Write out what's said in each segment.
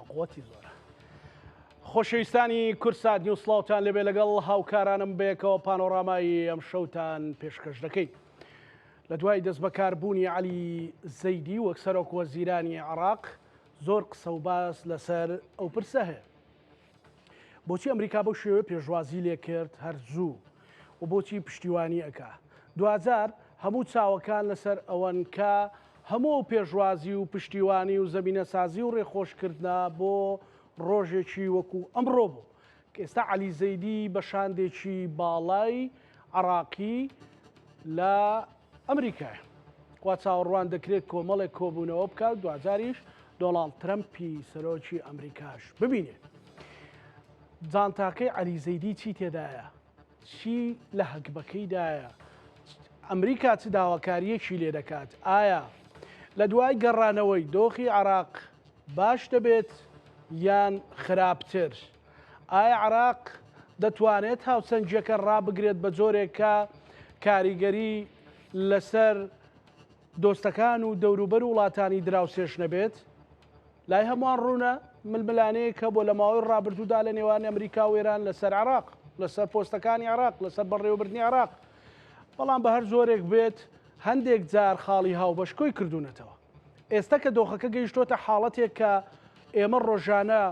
قوتی زۆرە. خۆشەویستانی کورسات نیوسڵاوتان لەبێ لەگەڵ هاوکارانم بێکەوە پانۆڕامایی ئەم شەوتان پێشکەش دەکەین. لە دوای دەست بەکاربوونی عەلی زەیدی وەک سەرۆک وەزیرانی عێراق زۆر قسە و باس لەسەر ئەو پرسە هەیە. بۆچی ئەمریکا بەو شێوەیە پێشوازی لێ کرد هەر زوو و بۆچی پشتیوانی ئەکا. دوجار هەموو چاوەکان لەسەر ئەوەن کە هەموو پێشوازی و پشتیوانی و زەمینە سازی و ڕێخۆشکردنا بۆ ڕۆژێکی وەکو ئەمڕۆ بوو کە ئێستا عەلی زەیدی بە شاندێکی باڵای عێراقی لە ئەمریکای وا چاوەڕوان دەکرێت کۆمەڵێک کۆبوونەوە بکات دوجاریش دۆناڵد ترەمپی سەرۆکی ئەمریکاش ببینێت. جانتاکەی عەلی زەیدی چی تێدایە؟ چی لە هەکبەکەیدایە؟ ئەمریکا چ داواکاریەکی لێ دەکات؟ ئایا لە دوای گەڕانەوەی دۆخی عێراق باش دەبێت یان خراپتر؟ ئایا عێراق دەتوانێت هاوسەنگیەکە ڕابگرێت بە جۆرێک کە کاریگەری لەسەر دۆستەکان و دەوروبەر وڵاتانی دراوسێش نەبێت؟ لای هەمووان ڕوونە ململانەیە کە بۆ لە ماوەی ڕابردوودا لە نێوان ئەمریکا و ئێران لەسەر عێراق لەسەر پۆستەکانی عێراق لەسەر بەڕێوەبردنی عێراق، بەڵام بە هەر زۆرێک بێت هەندێک جار خاڵی هاوبەشکۆی کردوونەتەوە. ئێستا کە دۆخەکە گەیشتۆتە حاڵەتێک کە ئێمە ڕۆژانە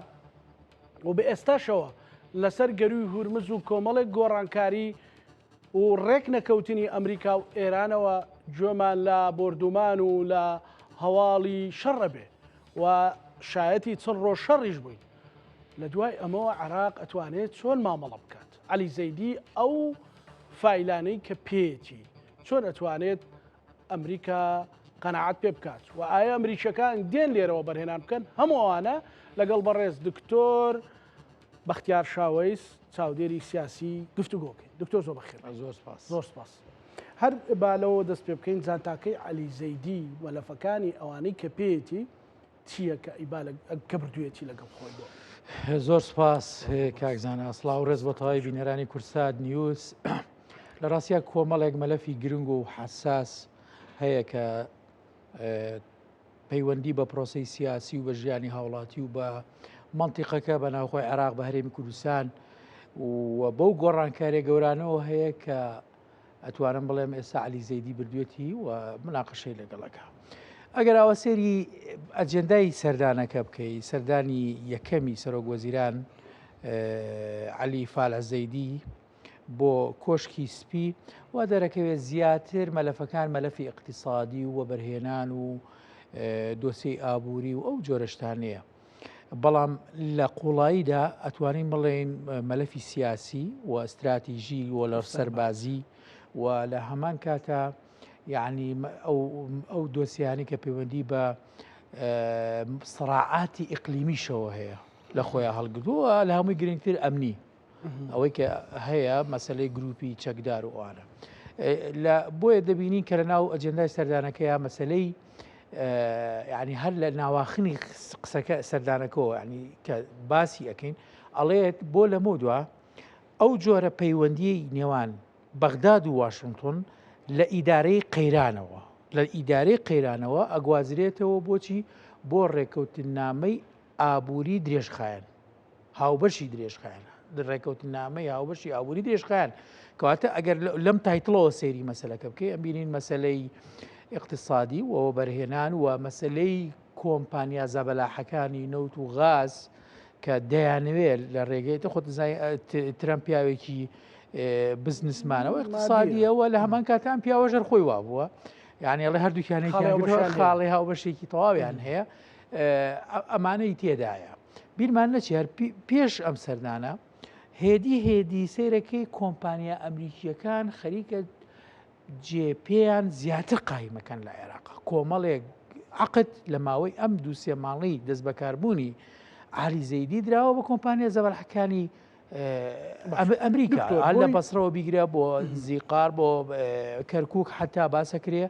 و بە ئێستاشەوە لەسەر گەروی هورمز و کۆمەڵێک گۆڕانکاری و ڕێک نەکەوتنی ئەمریکا و ئێرانەوە گوێمان لە بردومان و لە هەواڵی شەڕە بێ و شایەتی چەند ڕۆژ شەڕیش بووین. لە دوای ئەمەوە عێراق ئەتوانێت چۆن مامەڵە بکات؟ عەلی زەیدی ئەو فایلانەی کە پێێتی چۆن ئەتوانێت ئەمریکا قەنەعەت پێ بکات و ئایا ئەمریکیەکان دێن لێرەوە بەرهێنان بکەن؟ هەموو ئەوانە لەگەڵ بەڕێز دکتۆر بەختیار شاوەیس چاودێری سیاسی گفتوگۆکەین. دکتۆر زۆر بەخێر. زۆر سپاس. هەر بالەوە دەست پێ بکەین جانتاکەی عەلی زەیدی مەلەفەکانی ئەوانەی کە پێێتی چییە کە بردوێتی لەگەڵ خۆی بۆ؟ زۆر سپاس کاکزانە. سڵاو ڕێز بۆ تەواوی بینەرانی کورسات نیوز. لە ڕاستیە کۆمەڵێک مەلەفی گرنگ و حساس هەیە کە پەیوەندی بە پرۆسەی سیاسی و بە ژیانی هاوڵاتی و بە منتیقەکە بە ناوخۆی عێراق بە هەرێمی کوردستان و بەو گۆڕانکاریە گەورانەوە هەیە کە ئەتوانم بڵێم ئێستا عەلی زەیدی بردوێتی و مناقەشەی لەگەڵەکە. ئەگەر ئەوە سێری ئەجەندای سەردانەکە بکەی، سەردانی یەکەمی سەرۆک وەزیران عەلی فالح زەیدی بۆ کۆشکی سپی وا دەرەکەوێت زیاتر مەلەفەکان مەلەفی اقتصادی و وەبەرهێنان و دۆسەی ئابووری و ئەو جۆرەشتانەیە، بەڵام لە قوڵاییدا ئەتوانین بڵێن مەلەفی سیاسی و ئەستراتیژی و لە سەربازی و لە هەمان کاتە یعنی ئەو دۆسیانی کە پەیوەندی بە سڕاعاتی ئیقلیمیشەوە هەیە لە خۆیان هەڵگرتووە، لە هەمووی گرنگتر ئەمنی ئەوەی کە هەیە مەسلەی گروپی چەکدار و ئەوانە بۆیە دەبینین کە لە ناو ئەجەندای سەردانەکەیە مەسلەی یعنی هەر لە ناواخنی قسەکە سەردانەکەەوە ینی کە باسی ئەەکەین ئەڵێت بۆ لەمە دووە ئەو جۆرە پەیوەندی نێوان بەغداد و واشنگتن لە ئیدارەی قەیرانەوە ئەگوازرێتەوە بۆچی بۆ ڕێکەوتنامەی ئابووری درێژخایەن هاوبەشی درێژخایەنە ڕێکەوتنامەی هاوبەشی ئابووری درێژخایەن کەواتە ئەگەر لەم تایتڵەوە سێری مەسەلەکە بکەی ئەبینین مەسلەی اقتصادی و بەرهێنان و مەسلەی کۆمپانیا زەبەلاحەکانی نەوت و غاز کە دەیانوێت لە ڕێگەیتە خۆت ترەمپ پیاوێکی بزنسمانەوە اقتصادیەوە لە هەمان کاتان پیاوەژەر خۆی وا بووە، یعنی ئەڵێ هەردووکیانەی خاڵی هاوبەشێکی تەواویان هەیە ئەمانەی تێدایە. بیرمان نەچێ هەر پێش ئەم سەردانە هێدی سەیرەکەی کۆمپانیا ئەمریکیەکان خەریکە جێپیان زیاتر قایمەکەن لە عێراق. کۆمەڵێک عقد لە ماوەی ئەم دووسێ ماڵی دەست بەکاربوونی عەلی زەیدی درراوە بە کۆمپانیا زەبەلاحەکانی ئەمریکا لە بەسرەوە بیگرە بۆ زیقار بۆ کەرکووک حتا باسەکرێ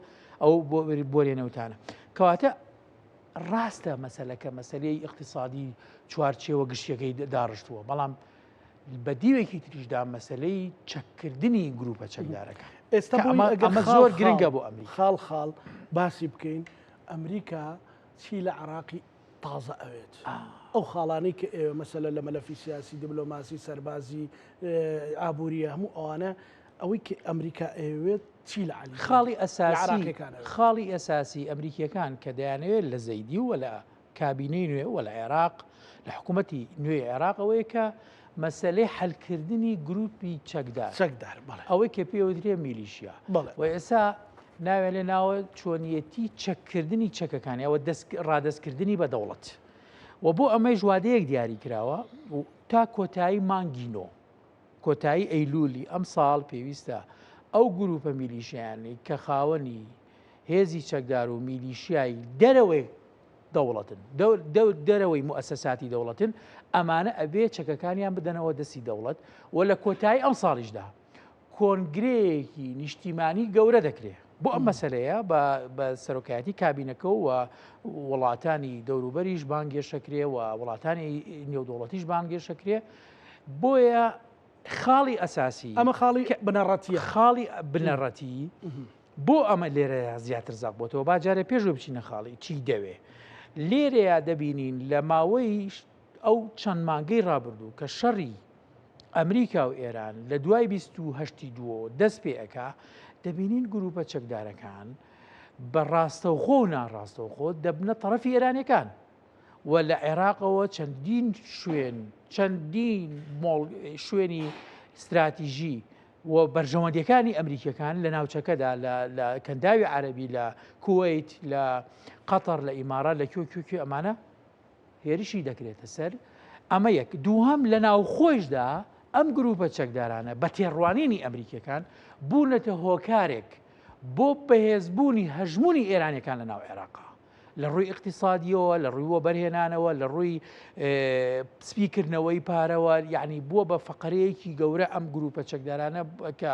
ئەو بۆ لێنەوتانە. کەواتە ڕاستە مەسەلەکە مەسلەی اقتصادی چوارچێوە گشتەکەی داڕشتووە بەڵام بە دیوێکی تریشدا مەسلەی چەککردنی گروپە چەکدارەکە ئێستا ئەمە زۆر گرنگە بۆ ئەمریکا خاڵ باسی بکەین ئەمریکا چی لە عراقی تازە ئەوێت ئەو خاڵانی کە ئێوە مەسەلە لە مەلەفی سیاسی دیبلۆماسی سەربازی ئابوووریە هەموو ئەوانە ئەوەی کە ئەمریکا ئەوێت چی لە علی خاڵی ئەساسی ئەمریکیەکان کە دەیانەوێت لە زەیدی و لە کابینەی نوێ و لە عێراق لە حکوومەتی نوێ عێراق ئەوەیە کە مەسلەی حەلکردنی گروپی چەکدار ئەوەی کە پێوترێ میلیشیا و ئێستا ناوێت لێ ناوە چۆنیەتی چەککردنی چەکەکانی ئەوە ڕادەستکردنی بە دەوڵەت و بۆ ئەمەی ژوادەیەک دیاری کراوە تا کۆتایی مانگینۆ کۆتایی ئەیلولی ئەم ساڵ پێویستە ئەو گروپە میلیشیانی کە خاوەنی هێزی چەکدار و میلیشیایی دەرەوەی دەوڵەتن دەرەوەی موسساتی دەوڵەتن ئەمانە ئەبێ چەکەکانیان بدەنەوە دەستی دەوڵەت و لە کۆتایی ئەم ساڵیشدا کۆنگرەیەکی نیشتیمانی گەورە دەکرێت بۆ ئەم مەسەلەیە بە سەرۆکایەتی کابینەکە و وڵاتانی دەوروبەریش بانگێشەکرێ و وڵاتانی نێودوڵەتیش بانگێشەکرێ بۆیە خاڵی ئەساسی ئەمە خاڵی بنەڕەتیە خاڵی بنەڕەتی بۆ ئەمە لێرە زیاتر زاق بۆتەوە باجارە پێشوە بچینە خاڵی چی دەوێ لێرەیە دەبینین لە ماوەی ئەو چەند مانگەی ڕابردوو کە شەڕی ئەمریکا و ئێران لە دوای 28 دووە دەست پێ ئەکا دەبینین گروپە چەکدارەکان بە ڕاستەوخۆ و ناڕاستەوخۆ دەبنە تەرەفی ئێرانیەکان و لە عێراقەوە چەندین چەندین شوێنی استراتیژی و بەرژەوەندیەکانی ئەمریکیەکان لە ناوچەکەدا لە کەنداوی عەرەبی لە کووەیت لە قەتەر لە ئیمارات لە کوێ ئەمانە هێرشی دەکرێتە سەر ئەمە یەک دووهەم لە ناوخۆشدا ئەم گروپە چەکدارانە بە تێڕوانینی ئەمریکیەکان بوونەتە هۆکارێک بۆ بەهێزبوونی هەژمونی ئێرانیەکان لە ناو عێراقا لە ڕووی اقتصادیەوە لە ڕووی وەبەرهێنانەوە لە ڕووی سپیکردنەوەی پارەوە یعنی بووە بە فەقەرەیەکی گەورە ئەم گروپە چەکدارانە کە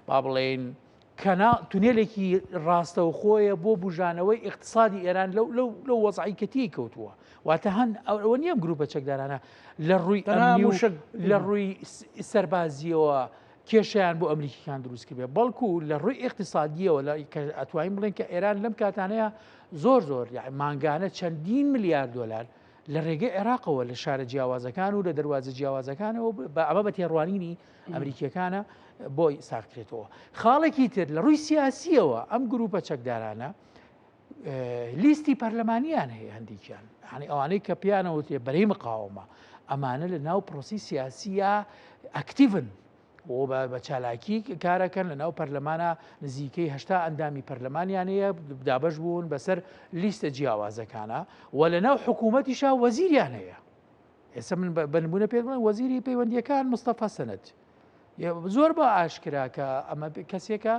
با بڵێن تونێلێکی ڕاستەوخۆیە بۆ بژانەوەی اقتصادی ئێران لەو وەزعی کەتی کەوتووە واتە هەن ئەوە نیەم گروپە چەکدارانە لە ڕووی لە ڕووی سەربازیەوە کێشیان بۆ ئەمریکیەکان دروست کرد بەڵکو لە ڕووی اقتصادیەوە ئەتوانین بڵێن کە ئێران لەم کاتانەیە زۆر مانگانە چەندین ملیارد دۆلار لە ڕێگەی عێراقەوە لە شارە جیاوازەکان و لە دەواازە جیاوازەکانەوە ئەمە بە تێڕوانینی ئەمریکیەکانە بۆی ساکرێتەوە خاڵێکی تر لە ڕووی سیاسیەوە ئەم گروپە چەکدارانە لیستی پەرلەمانیان هەیە هەندێکیان هەنی ئەوانەی کە پیانەوتێ بەرەی مقاومە ئەمانە لە ناو پرۆسی سیاسیە ئەکتیڤن بە چالاکی کارەکەن لە ناو پەرلەمانە نزیکەی 80 ئەندامی پەرلەمانیانەیە دابەش بوون بەسەر لیستە جیاوازەکانە و لە ناو حکوومەتیشا وەزیریان هەیە ئێستا من بنبوونە پێ وەزیری پەیوەندیەکان مستەفا سەنەت زۆر بە ئاشکرا کە ئەمە کەسێکە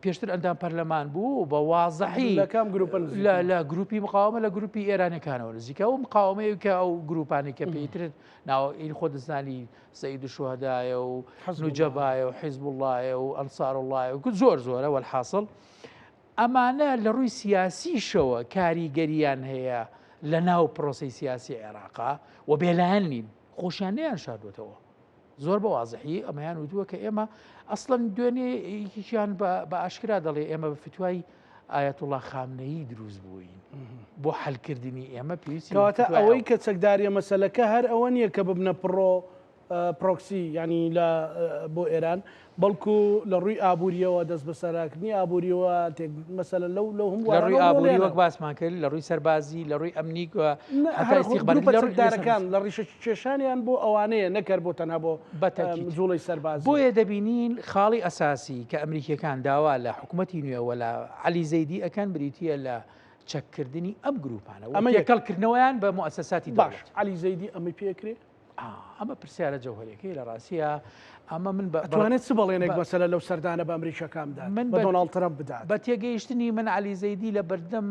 پێشتر ئەندام پەرلەمان بوو بە وازەحی لە گروپی مقاومە لە گروپی ئێرانەکانەوە نزیکە و مقاومەیە کە ئەو گروپانی کە پێیتر ناوئین خۆ دەزانی سەید شوهەدایە و نوجەبایە و حیزب اللهە و ئەنسار اللهە و زۆر زۆرە وەالحاصڵ ئەمانە لە ڕووی سیاسیشەوە کاریگەریان هەیە لە ناو پرۆسی سیاسی عێراقا و بێلایەن نین خۆشیان نەیان شاردوێتەوە زۆر بە وازەحی ئەمەیان وتووە کە ئێمە ئەسڵەن دوێنێ یەکیان بە ئاشکرا دەڵێ ئێمە بە فتوای ئایەتوڵا خامنەیی دروست بووین بۆ حەلکردنی ئێمە پێویستی کەواتە ئەوەی کە چەکداریە مەسەلەکە هەر ئەوە نییە کە ببنە پرۆکسی ینی بۆ ئێران بەڵکو لە ڕووی ئابوووریەوە دەست بەسەراکردنی ئابوووریەوە مەسەلە لەو هەموو لە ڕووی ئابووری وەک باسمان کرد لە ڕووی سەربازی لە ڕووی ئەمنی دارەکان لە ڕیشە کێشانیان بۆ ئەوانەیە نەکرد بۆ تەنها بۆ جوڵی سەرباز بۆیە دەبینین خاڵی ئەساسی کە ئەمریکیەکان داوا لە حکوومەتی نوێەوە لە عەلی زەیدی ئەکەن بریتیە لە چەککردنی ئەم گروپانە ئەمە یەکەڵکردنەوەیان بە موسساتی باش عەلی زەیدی ئەمە پێکرێت ئەمە پرسیارە جەوهەرەکەی لە ڕاستیە ئەمە من بەتوانێت چ بەڵێنێک مەسەلە لەو سەردانە بە ئەمریکەکاندا من بە دۆناڵد ترەمپ بدات بە تێگەیشتنی من عەلی زەیدی لە بەردەم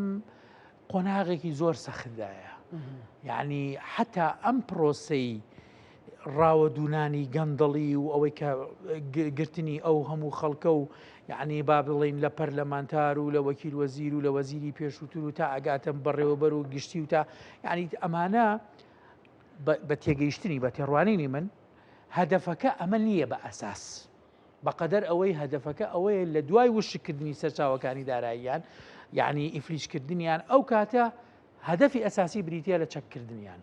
قۆناغێکی زۆر سەختدایە یعنی حتا ئەم پرۆسەی ڕاوە دوونانی گەندەڵی و ئەوەی کە گرتنی ئەو هەموو خەڵکە و یعنی با بڵین لە پەرلەمانتار و لە وەکیل وەزیر و لە وەزیری پێشووتر و تا ئەگاتم بەڕێوەبەر و گشتی و تا یعنی ئەمانە بە تێگەیشتنی بە تێڕوانینی من هەدەفەکە ئەمە نییە بە ئەساس بەقەدەر ئەوەی هەدەفەکە ئەوەیە لە دوای وشکردنی سەرچاوەکانی داراییان یعنی ئیفلیشکردنیان ئەو کاتە هەدەفی ئەساسی بریتە لە چەککردنیان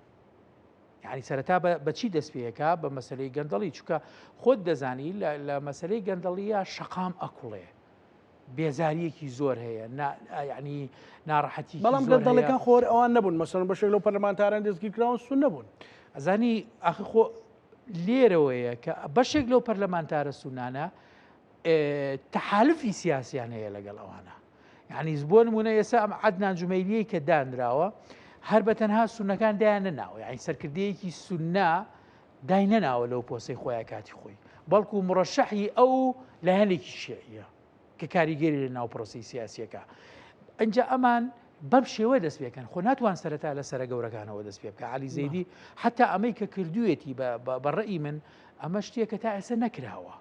یعنی سەرەتا بەچی دەست پێەکە بە مەسلەی گەندەڵی چووکە خۆت دەزانی لە مەسلەی گەندەڵیە شەقام ئەکوڵێ بێزاریەکی زۆر هەیە ینی ناڕەحەتی بەڵام گەندەڵەکان خۆر ئەوان نەبوون مەسەڵەن بەشێک لەو پەرلەمانتاران دەستگیرکراون سون نەبوون ئەزانی ئاخی خۆ لێرەوەیە کە بەشێک لەو پەرلەمانتارە سونانە تەحالفی سیاسیان هەیە لەگەڵ ئەوانە یعنی بۆ نمونە ئێستا ئەم عەدنان جومەیلیەی کە دانراوە هەر بە تەنها سونەکان دایان نەناوە یعنی سەرکردەیەکی سوننا دای نەناوە لەو پۆسەی خۆیان کاتی خۆی بەڵکو مڕەشەحی ئەو لە هەندێکی شیعیە کە کاریگەری لە ناو پرۆسی سیاسیەکە ئەنجا ئەمان بەم شێوە دەست پێکەن خۆ ناتوان سەرەتا لە سەرە گەورەکانەوە دەست پێ بکە عەلی زەیدی حتا ئەمەی کە کردوێتی بەڕێی من ئەمە شتێکە تا ئێستا نەکراوە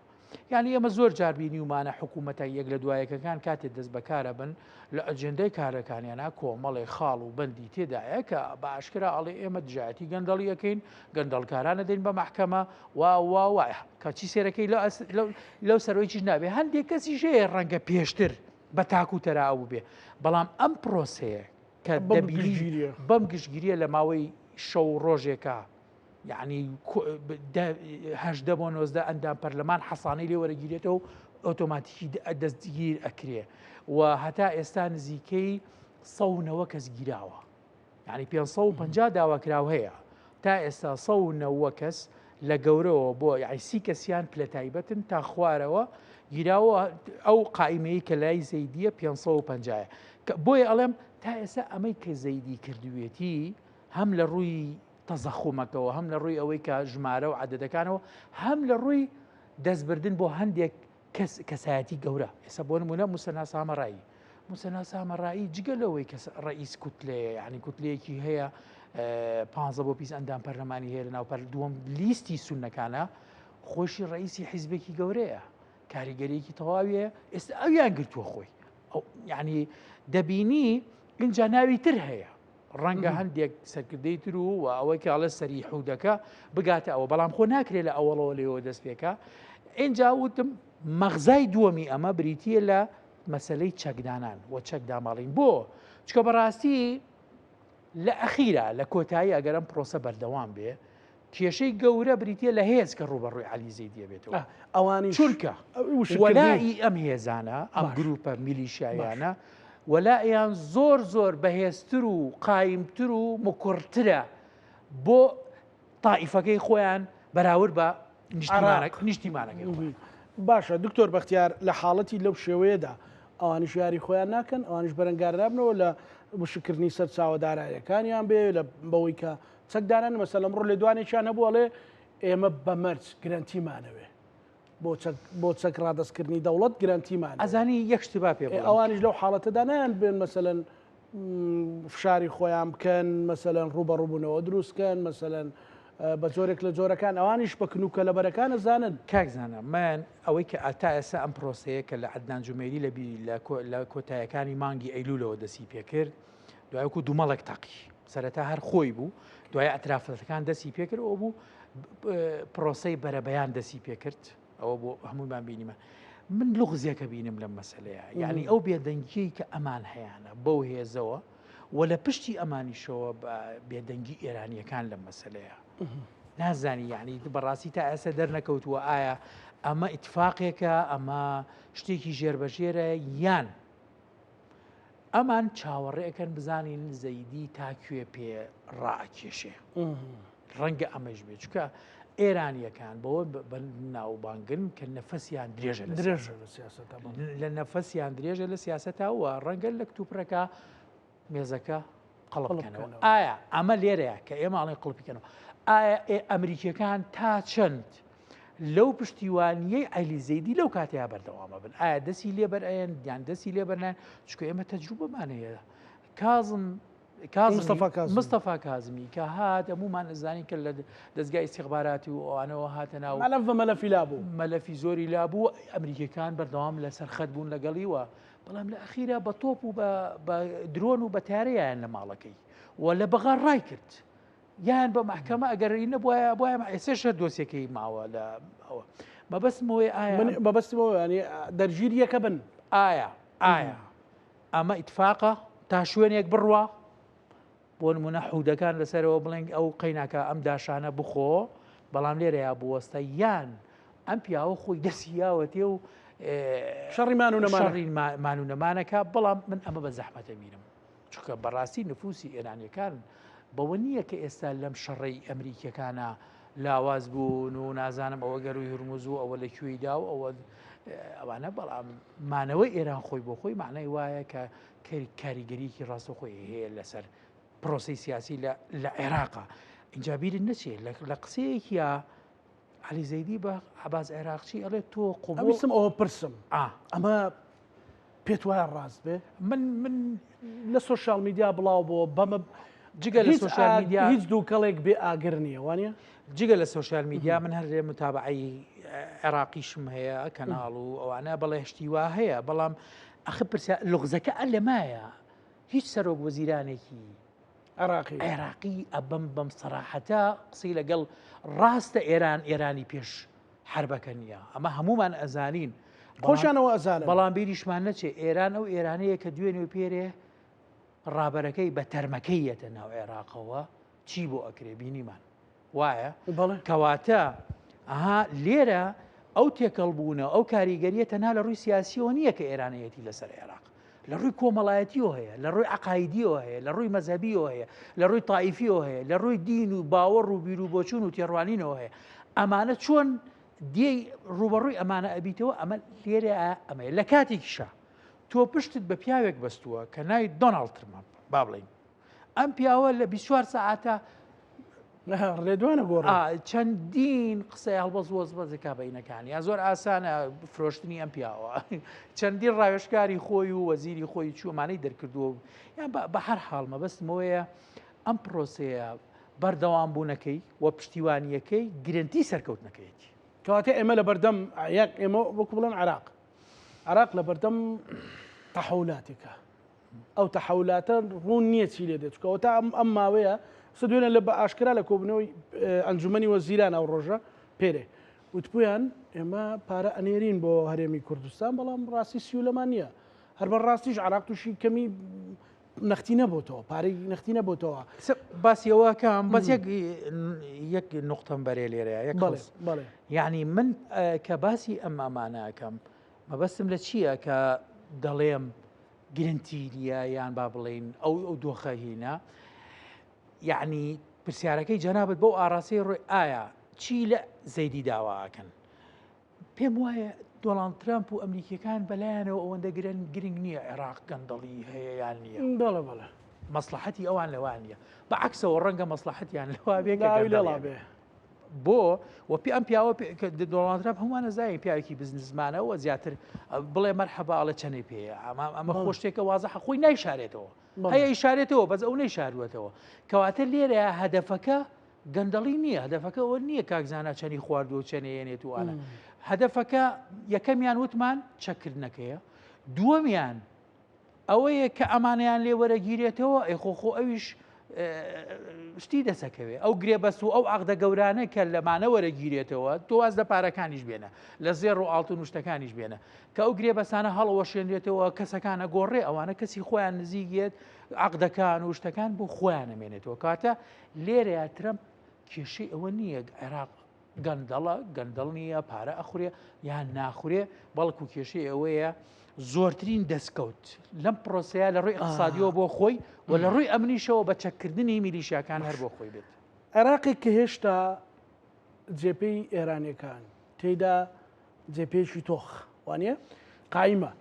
یعنی ئەمە زۆر جاربینی ومانە حکوومەتە یەک لە دوایەکەکان کاتێک دەست بەکارە بن لە ئەجندەی کارەکانیانە کۆمەڵی خاڵ و بەندی تێدایە کە بە ئاشکرا ئەڵێ ئێمە دژایەتی گەندەڵیەکەین گەندەڵکارانە دەین بە محکەمە وایە کەچی سێرەکەی لەو سەرۆییش نابێ هەندێک کەسی ژەیە ڕەنگە پێشتر بە تاکو تەراو بێ بەڵام ئەم پرۆسەیە کە بەم گشتگیریە لە ماوەی شەو ڕۆژێکە یعنی هەشدە بۆ 90 ئەندام پەرلەمان حەسانەی لێ وەرەگیرێتەوە ئۆتۆماتیکی دەستگیر ئەکرێ و هەتا ئێستا نزیکەی 100 کەس گیراوە یعنی 550 داواکراو هەیە تا ئێستا 100 کەس لە گەورەوە بۆ یعنی 30 کەسیان پلە تایبەتن تا خوارەوە گیراوە ئەو قائیمەی کە لای زەیدیە 550 بۆیە ئەڵێم تا ئێستا ئەمەی کە زەیدی کردوێتی هەم لە ڕووی تەزەخومەکەەوە هەم لە ڕووی ئەوەی کە ژمارە و عەدەدەکانەوە هەم لە ڕووی دەستبردن بۆ هەندێک کەسایەتی گەورە ئێستا بۆ نمونە موسەنا سامەڕایی موسەنا سامەڕایی جگە لەوەی کە ڕئیس کوتلەیە یعنی کوتلەیەکی هەیە 15 بۆ 20 ئەندام پەرلەمانی هەیە لە ناوپەر دووەم لیستی سونەکانە خۆشی ڕئیسی حیزبێکی گەورەیە کاریگەریەکی تەواویە ئێستا ئەویان گرتووە خۆی یعنی دەبینی اینجا ناوی تر هەیە ڕەنگە هەندێک سەرکردەی تر و ئەوەی کاڵە سەری حودەکە بگاتە ئەوە بەڵام خۆ ناکرێت لە ئەوڵەوە لێەوە دەست پێکە اینجا وتم مەغزای دووەمی ئەمە بریتە لە مەسلەی چەکدانان و چەکداماڵین بۆ چکە بەڕاستی لە ئەخیرا لە کۆتایی ئەگەرم پرۆسە بەردەوام بێ کێشەی گەورە بریتە لە هێز کە ڕوبەڕووی عەلی زەیدیە بێتەوە ئەوانی چونکە وەلای ئەم هێزانە ئەم گروپە میلیشایانە وەلایان زۆر بەهێزتر و قایمتر و مکورترە بۆ تائیفەکەی خۆیان بەراورد بە نیشتیمانەکەی باشە دکتۆر بەختیار لە حاڵەتی لەو شێوەیەدا ئەوانیش یاری خۆیان ناکەن ئەوانش بەرەنگاردابنەوە لە وشکردنی سەر چاوەدارایەکانیان بێ لە بەوەی کە چەکداران مەسەلەن ڕۆ لێ دوانێکیان هەبووەڵێ ئێمە بەمەرج گرنتیمانەوێ بۆ چەک ڕادەستکردنی دەوڵەت گرنتیمان ئەزانی یەک شتبا پێ ئەوانیش لەو حاڵەتەدا نیان بێن مەسەلەن فشاری خۆیان بکەن مەسەلەن ڕوبەڕووبوونەوە دروستکەن مەسەلەن بە جۆرێک لە جۆرەکان ئەوانیش بە کنوکە لە بەرەکانە زانن کاکزانە من ئەوەی کە ئاتا ئێستا ئەم پرۆسەیە کە لە عەدنان جومێری لە کۆتاییەکانی مانگی ئەیلولەوە دەسی پێکرد دوایکو دوومەڵێک تاقی سەرەتا هەر خۆی بوو دوای ئەترافەکان دەسی پێکرد ئەو بوو پرۆسەی بەرەبەیان دەسی پێکرد ئەوە بۆ هەمومان بینیمە من لغزیەکە بینم لەم مەسەلەیە یعنی ئەو بێدەنگیی کە ئەمان هەیەە بەو هێزەوە و لە پشتی ئەمانیشەوە بێدەنگی ئێرانیەکان لەم مەسەلەیە نازانی یعنی بەڕاستی تا ئێستا دەرنەکەوتووە ئایا ئەمە ئیتفاقێکە ئەمە شتێکی ژێربەژێرە یان ئەمان چاوەڕێەکەن بزانین زەیدی تاکوێ پێ ڕائکێشێ ڕەنگە ئەمەش بێ چکە ئێرانیەکان بەوە ناوبانگن کە نەفەسیان درێژە لە نەفەسیان درێژە لە سیاسەتەوە ڕەنگە لە کتوپڕەکە مێزەکە قەڵبکەنەوە ئایا ئەمە لێرەیە کە ئێماڵی قڵپیکەنەوە ئایا ئەمریکیەکان تا چەند لەو پشتیوانیەی عەلی زەیدی لەو کاتەیە بەردەوامە بن ئایا دەسی لێبەر ئەیەن یان دەسی لێبەرنان چکە ئێمە تەجروبەمان هەیە کازم مستەفا کازمی کە هات هەمومان ئەزانی کە لە دەستگای استیخباراتی و ئەوانەوە هاتە ناو مەلەفی لابوو مەلەفی زۆری لابوو ئەمریکەکان بەردەوام لەسەر خەت بوون لەگەڵیوە بەڵام لە ئەخیرا بە تۆپ و بە درۆن و بە تارەیان لە ماڵەکەی و لە بەغا ڕای کرد یان بە محکەمە ئەگەری نەبووە بۆە ئێسێشە دۆسیەکەی ماوە لە ئەوە مەبەستمەوەی ئایا مەبەستمەوە ینی دەرگیریەکە بن ئایا ئەمە ئیتفاقە تا شوێنێک بڕوە بۆ نمونە حودەکان لەسەرەوە بڵنگ ئەو قەیناکە ئەم داشانە بخۆ بەڵام لێرەیە بوەستە یان ئەم پیاوە خۆی دەسییاوەتێ و شەڕی مان و نەمانەکە بەڵام من ئەمە بە زەحمەتە بینم چونکە بەڕاستی نفوسی ئێرانیەکان بەوە نییە کە ئێستا لەم شەڕی ئەمریکیەکانە لاواز بوون و نازانم ئەوە گەروی هورموز و ئەوە لەکوێیدا و ئەوانە بەڵام مانەوەی ئێران خۆی بۆ خۆی معنای وایە کە کاریگەریکی ڕاستەخۆی هەیە لەسەر پرۆسی سیاسی لە عێراقا اینجا بیرن نەچێت لە قسەیەکیە علی زەیدی بە عەباس عێراقچی ئەڵێ تۆ قوبوڵم ئەوە پرسم ئەمە پێت وایە ڕاست بێ من لە سوۆشال میدیا بڵاو بۆ بەمە جگە لە سوۆشال میدیا هیچ دوو کەڵێک بێ ئاگر نییە وانە جگە لە سوۆشال میدیا من هەر لێ متابعی عێراقیشم هەیە کەناڵ و ئەوانە بەڵێ هشتیوا هەیە بەڵام ئەخە پرسیار لغزەکە ئەلەمایە هیچ سەرۆک وەزیرانێکی عێراقی ئەبەم بەم سەراحەتە قسەی لەگەڵ ڕاستە ئێرانی پێش حربەکە نییە ئەمە هەمومان ئەزانین خۆشانەوە ئەزانن بەڵام بیریشمان نەچێ ئێران ئەو ئێرانەیە کە دوێنێ پێرێ ڕابەرەکەی بە تەرمەکەیەتە ناو عێراقەوە چی بۆ ئەکرێ بینیمان وایە کەواتە لێرە ئەو تێکەڵبوونە ئەو کاریگەریە تەنها لە ڕووی سیاسیەوە نییە کە ئێرانەتی لەسەر عێراق لە ڕووی کۆمەڵایەتیەوە هەیە لە ڕووی عقایدیەوە هەیە لە ڕووی مەزهبیەوە هەیە لە ڕووی تائیفیەوە هەیە لە ڕووی دین و باوەڕ و بیر و بۆچوون و تێڕوانینەوە هەیە ئەمانە چۆن دێی ڕوبەڕووی ئەمانە ئەبیتەوە ئەمە لێرە ئەمە لە کاتێکیشە تۆ پشتت بە پیاوێک بەستووە کە ناوی دۆناڵد ترمپ با بڵین ئەم پیاوە لە 24 ساعاتە ڕێدوانە گۆڕ چەندین قسەی هەڵبەز وەزبەزەکە بەینەکانی یا زۆر ئاسانە فرۆشتنی ئەم پیاوە چەندین ڕاوێژکاری خۆی و وەزیری خۆی چوومانەی دەرکردووە یان بە هەر حاڵ مەبەستمەوەیە ئەم پرۆسەیە بەردەوام بوونەکەی و پشتیوانیەکەی گرنتی سەرکەوتنەکەیەتی کەواتە ئێمە لە بەردەم ئێمە وەکو بڵێن عراق لە بەردەم تەحولاتێکە ئەو تەحولاتە ڕوون نییە چی لێ دێت چکەوە تا ئەم ماوەیە سدوێنە لە بە ئاشکرا لە کۆبنەوەی ئەنجومەنی وەزیران ئەو ڕۆژە پێرێ وتپویان ئێمە پارە ئەنێرین بۆ هەرێمی کوردستان بەڵام ڕاستی سیولەمان نییە هەر بە ڕاستیش عراق تووشی کەمی نەختی نەبووتەوە پارەی نەختی نەبووتەوە باسیەوەکەم بەس یەک نقطەم بەرێ لێرەیە یعنی من کە باسی ئەم ئەمانەکەم مەبەستم لە چییە کە دەڵێم گرنتیریە یان با بڵین ئەو دۆخەهینە یعنی پرسیارەکەی جەنابەت بەو ئاراسی ڕۆی ئایا چی لە زەیدی داواکەن پێم وایە دۆناڵد ترامپ و ئەمریکیەکان بەلایەنەوە ئەوەندە گرنگ نییە عێراق گەندەڵی هەیە یان نییە بەڵێ مەسلحەتی ئەوان لەوان نیە بەعکسەوە ڕەنگە مەسلحەتیان لەوا بێ بێ بۆ و پێ ئەم پیاوە دۆناڵد ترامپ هەمووانە زای پیاوێکی بزنسمانەوە زیاتر بڵێ مەرحەباڵە چەنەی پێەیە ئەمە خۆشتێکە وازەحە خۆی نایشارێتەوە هەیە ئیشارێتەوە بەس ئەو نەیشاروێتەوە کەواتە لێرە هەدەفەکە گەندەڵی نییە هەدەفەکە ئەوە نییە کاکزانە چەنی خواردو و چەنێنێت وانە هەدەفەکە یەکەمیان وتمان چەکردنەکەیە دووەمیان ئەوەیە کە ئەمانیان لێ وەرەگیرێتەوە ئەیخۆخۆ ئەویش شتی دەسەکەوێ ئەو گرێبەست و ئەو عەقدە گەورانە کە لەمانە وەرەگیرێتەوە تۆواز لە پارەکانیش بێنە لە زێڕ و ئاڵتون و شتەکانیش بێنە کە ئەو گرێبەسانە هەڵەوەشێنرێتەوە کەسەکانە گۆڕێ ئەوانە کەسی خۆیان نزیگێت عەقدەکان و شتەکان بۆ خۆیان ئەمێنێتەوە کاتە لێرەیە ترەمپ کێشەی ئەوە نییە عێراق گەندەڵ نییە پارە ئەخورێ یان ناخورێ بەڵکو کێشەی ئەوەیە زۆرترین دەستکەوت لەم پرۆسەیە لە ڕووی ئەقتصادیەوە بۆ خۆی و لە ڕووی ئەمنیشەوە بە چەککردنی میلیشیاکان هەر بۆ خۆی بێت عێراقێک کە هێشتا جێپەی ئێرانیەکان تێیدا جێپێکی تۆخ وانە قایمە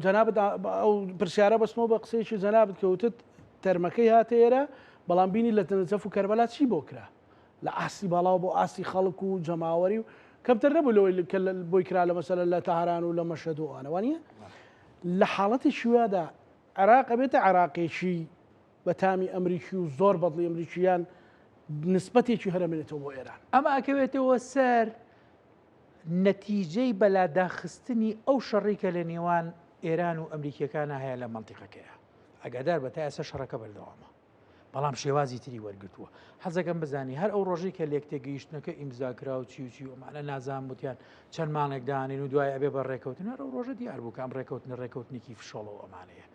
جەنابەت ئەو پرسیارە بەسمەوە بە قسەیەکی جەنابەت کەوتت تەرمەکەی هاتەیەرە بەڵام بینی لە نەجەف و کەربەلا چی بۆ کرا لە ئاستی بەڵاو بۆ ئاستی خەڵک و جەماوەری و کەمتر نەبوو لەوەی بۆی کرا لە مەسەلە لە تەهران و لە مەشهد و ئەوانە وانە لە حاڵەتی شوێدا عێراق ئەبێتە عێراقێکی بە تامی ئەمریکی و زۆر بەدڵی ئەمریکیان نسبەتێکی هەرەمێنێتەوە بۆ ئێران ئەمە ئەکەوێتەوە سەر نەتیجەی بەلاداخستنی ئەو شەڕێکە لە نێوان ئێران و ئەمریکیەکانە هەیە لە منتیقەکەیە ئەگەدار بە تا ئێستا شەڕەکە بەردەوامە بەڵام شێوازی تری وەرگتووە حەزەکەم بزانی هەر ئەو ڕۆژی کە لێک تێگەیشتنەکە ئیمزاکرا و چی ئەمانە نازان وتیان چەند مانێک دانین و دوای ئەبێ بە ڕێکەوتن هەر ئەو ڕۆژە دیار بوو کام ڕێکەوتن ڕێکەوتنێکی فشۆڵەوە ئەمانەیە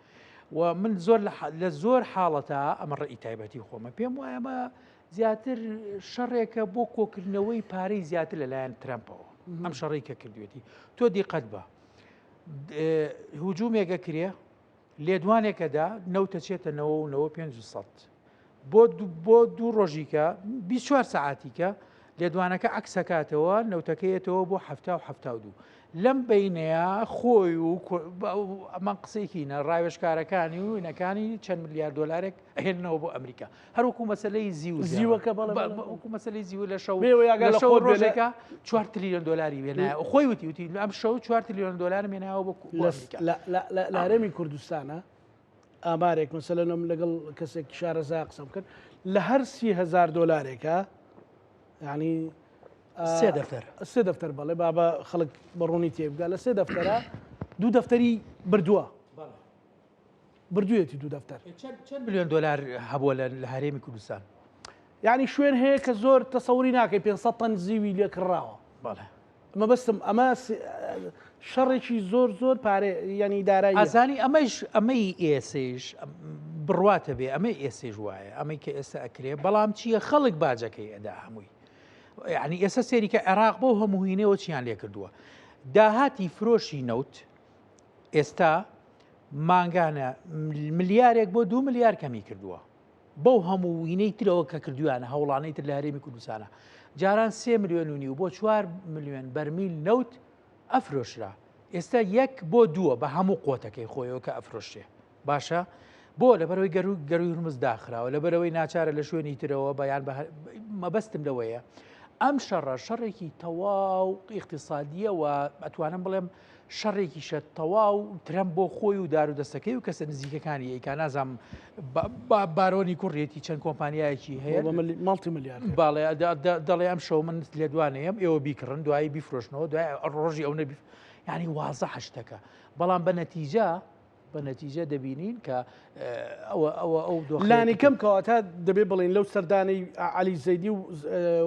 و من زۆر لە زۆر حاڵەتە ئەمە ڕێی تایبەتی خۆمە پێم وایە ئەمە زیاتر شەڕێکە بۆ کۆکردنەوەی پارەی زیاتر لەلایەن ترەمپەوە ئەم شەڕی کە کردوێتی تۆ دیقەت بە هجوومێکە کرێ لێدوانێکەدا نەوتە چێتەنەوە و 500 بۆ دوو ڕۆژیکە 24 ساعتیکە لێدوانەکە عکسەکاتەوە نەوتەکەیەتەوە بۆ 1970 لەم بینەیە خۆی و ئەمە قسەیکینە ڕاوێژکارەکانی و وینەکانی چەند ملیارد دلارێک ئەهێننەوە بۆ ئەمریکا هەروکو مەسلەی زیوزیوەکە بەڵکو مەسلەی زیوە لە شەو ڕۆژێکە 4 تریلیۆن دلاری وێنایە خۆی وتی ئەم شەو 4 تریلیۆن دلار مێناوە بۆ لە هەرێمی کوردستانە ئامارێک مەسەلەنم لەگەڵ کەسێک شارەزای قسەم کرد لە هەر 30,000 دلارێکە ینی سێ دەفتەر بەڵێ بابە خەڵک بەڕوونی تێبگا لە سێ دەفتەرە دوو دەفتەری بردوویەتی دوو دەفتەر چەند میلیۆن دلار هەبووە لە هەرێمی کوردستان یعنی شوێن هەیە کە زۆر تەسەوری ناکەی 500 تەن زیوی لێ کڕاوە ئەمە بەستم ئەمە شەڕێکی زۆر پارێ ینی دارایی ئازانی ئەمەی ئێسش بڕواتە بێ ئەمەی ئێسێژ وایە ئەمەی کە ئێستا ئەکرێ بەڵام چییە خەڵک باجەکەی ئەدا هەمووی یعنی ئێستا سێریکە عێراق بۆ هەمووهینەوە چیان لێ کردووە داهاتی فرۆشی نەوت ئێستا مانگانە ملیارێک بۆ 2 ملیار کەمی کردووە بەو هەمووینەی ترەوە کە کردویانە هەوڵانەی تر لە هەرێمی کوردستانە جاران 3 ملیۆن و نیو بۆ 4 ملیۆن بەرمیل نەوت ئەفرۆشرا ئێستا 1 بۆ 2 بە هەموو قۆتەکەی خۆیەوە کە ئەفرۆشێ باشە بۆ لەبەرەوەی گەروی هورمز داخراوە لەبەرەوەی ناچارە لە شوێنی ترەوە بەیان مەبەستم لەوەیە ئەم شەڕێکی تەواو اقتصادیە و ئەتوانم بڵێم شەڕێکیشە تەواو ترەم بۆ خۆی و دار و دەستەکەی و کەسە نزیکەکانی ئەیکا نازام بارۆنی کوڕێتی چەند کۆمپانیایەکی هەیە ماڵتی ملیار باڵێ دەڵێ ئەم شەو من لێدوانەیەم ئێوە بیکڕن دوایی بیفرۆشنەوە دوای ڕۆژی ئەو نەبی ینی وازە حشتەکە بەڵام بە نەتیجە دەبینین کە ئەو لانی کەم کەواتە دەبێ بڵین لەو سەردانەی عەلی زەیدی و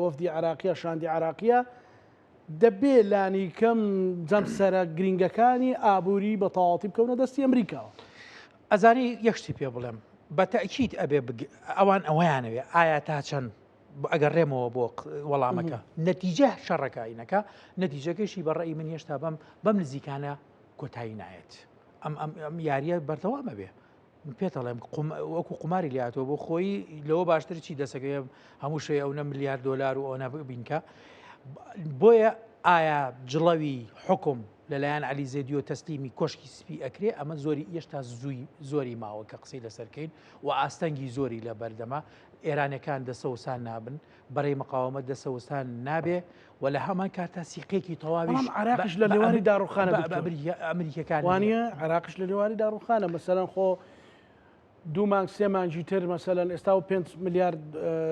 وەفدی عراقیە شاندی عراقیە دەبێ لانی کەم جەمسەرە گرنگەکانی ئابووری بە تەواوەتی بکەونە دەستی ئەمریکاوە ئەزانی یەکشتی پێ بڵێم بە تەئکید ئەبێ ئەوان ئەوەیانەوێ ئایا تا چەند ئەگەر ڕێمەوە بۆ وەڵامەکە نەتیجە شەڕەکەینەکە نەتیجەکەشی بەڕێی من هێشتا بەم نزیکانە کۆتایی نایەت ئەم یاریە بەردەوامە بێ پێتەڵێم وەکو قماری لاتەوە بۆ خۆی لەوە باشتر چی دەسەکەی هەموو شەیە ئەو ملیار دلار و ئەوە بینکە بۆیە ئایا جڵەوی حکم لەلایەن عەلی زەیدی و تەسلیمی کۆشکی سپی ئەکرێ ئەمە زۆری هێشتا زۆری ماوە کە قسەی لەسەرکەین و ئاستەنگی زۆری لە بەردەما ئێرانەکان دەسەوسان نابن بەڕێی مقاومەت دەسەوسان نابێ و لە هەمان کاتە سیقێکی تەواویش عراقش لە نێوانی داڕوخانە ئەمریکەکان وانە عراقش لە نێوانی داڕوخانە مەسەلەن خۆ 2 مانگ 3 مانگی تر مەسەلەن ئێستا و 5 میلیارد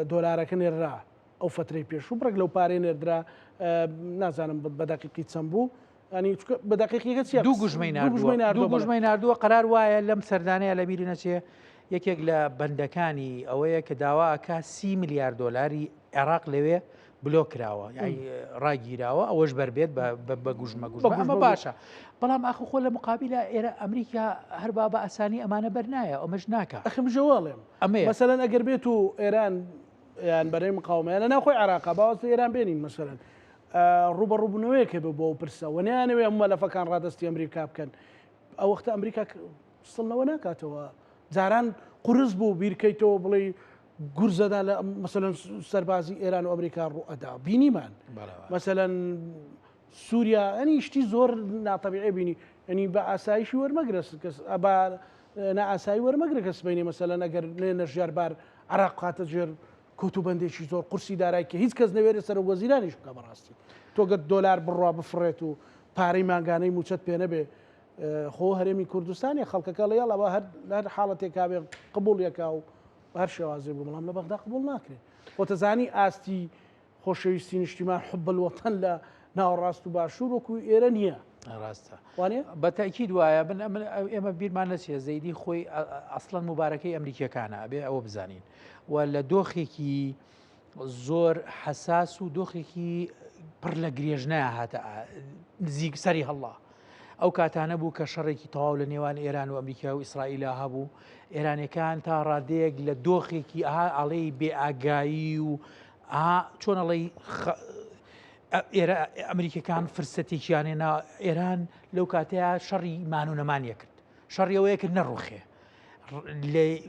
دۆلارەکە نێررا ئەو فترەی پێش و بڕێک لەو پارەی نێردرا نازانم بە دەقیقی چەند بوو ینی بە دەقیقیەکە چیە 2 گوژمەی نردووە قەرار وایە لەم سەردانەیە لە بیری نەچێ یەکێک لە بەندەکانی ئەوەیە کە داواکە 30 میلیارد دلاری عێراق لەوێ بلۆ کراوە یعنی ڕاگیراوە ئەوەش بەربێت بە گوژمە ئەمە باشە بەڵام ئاخۆ خۆ لە مقابلە ئێرە ئەمریکا هەربا بە ئاسانی ئەمانە بەرنایە ئەمەش ناکە ئەخم ژەواڵێم مەسەلەن ئەگەر بێت و ئێران یان بەرەی مقاومەیە ناخۆی عراقا باوەستی ئێران بێنین مەسەلەن ڕوبەڕووبوونەوەیەکە بێ بۆ پرسە وەنیانەوێ ئەم مەلەفەکان ڕادستی ئەمریکا بکەن ئەو وەختە ئەمریکا سڵنەوە ناکاتەوە جاران قورس بوو بیرکەیتەوە بڵێ گورزەدا لە مەسەلەن سەربازی ئێران و ئەمریکا ڕوئەدا بینیمان مەسەلەن سووریا ئەنی شتی زۆر ناتەبیعی بینی ئەنی بە ئاسایشی وەرمەگرە کەس نائاسایی وەرمەگرە کەس بینی مەسەلەن ئەگەر نێنەژیاربار عراق قاتە ژێر کۆتوبەندێکی زۆر قورسی دارای کە هیچ کەس نەوێرە سەر وەزیرانیش بکە بەڕاستی تۆگەت دۆلار بڕوا بفڕێت و پارەی ماگانەی موچەت پێ نەبێ خۆ هەرێمی کوردستانی خەڵکەکە لە یاڵەوە هەر حاڵەتێکا بێ قبوڵیەکە و هەر شێوازێ بوو بەڵام لە بەغدا قبول ناکرێت خۆتەزانی ئاستی خۆشەویستی نیشتیمان حب الوەتەن لە ناوەڕاست و باشوور وەکو ئێرە نییە ڕاستە وانێ بەتاکید وایە ئێمە بیرمان نەچێ زەیدی خۆی ئەسڵەن مبارەکەی ئەمریکیەکانە ئەبێ ئەوە بزانین و لە دۆخێکی زۆر حساس و دۆخێکی پڕ لە گرێژنایە هاتە نزیک سەری هەڵا ئەو کاتانە بوو کە شەڕێکی تەواو لە نێوان ئێران و ئەمریکا و ئیسرائیلا هەبوو ئێرانەکان تا ڕادەیەک لە دۆخێکی ئاڵەی بێئاگایی و چۆن ئەڵەی ئێرە ئەمریکەکان فرسەتێکیانێنا ئێران لەو کاتەیە شەڕی مان و نەمانیە کرد شەڕیەوەیە کرد نەڕوخێ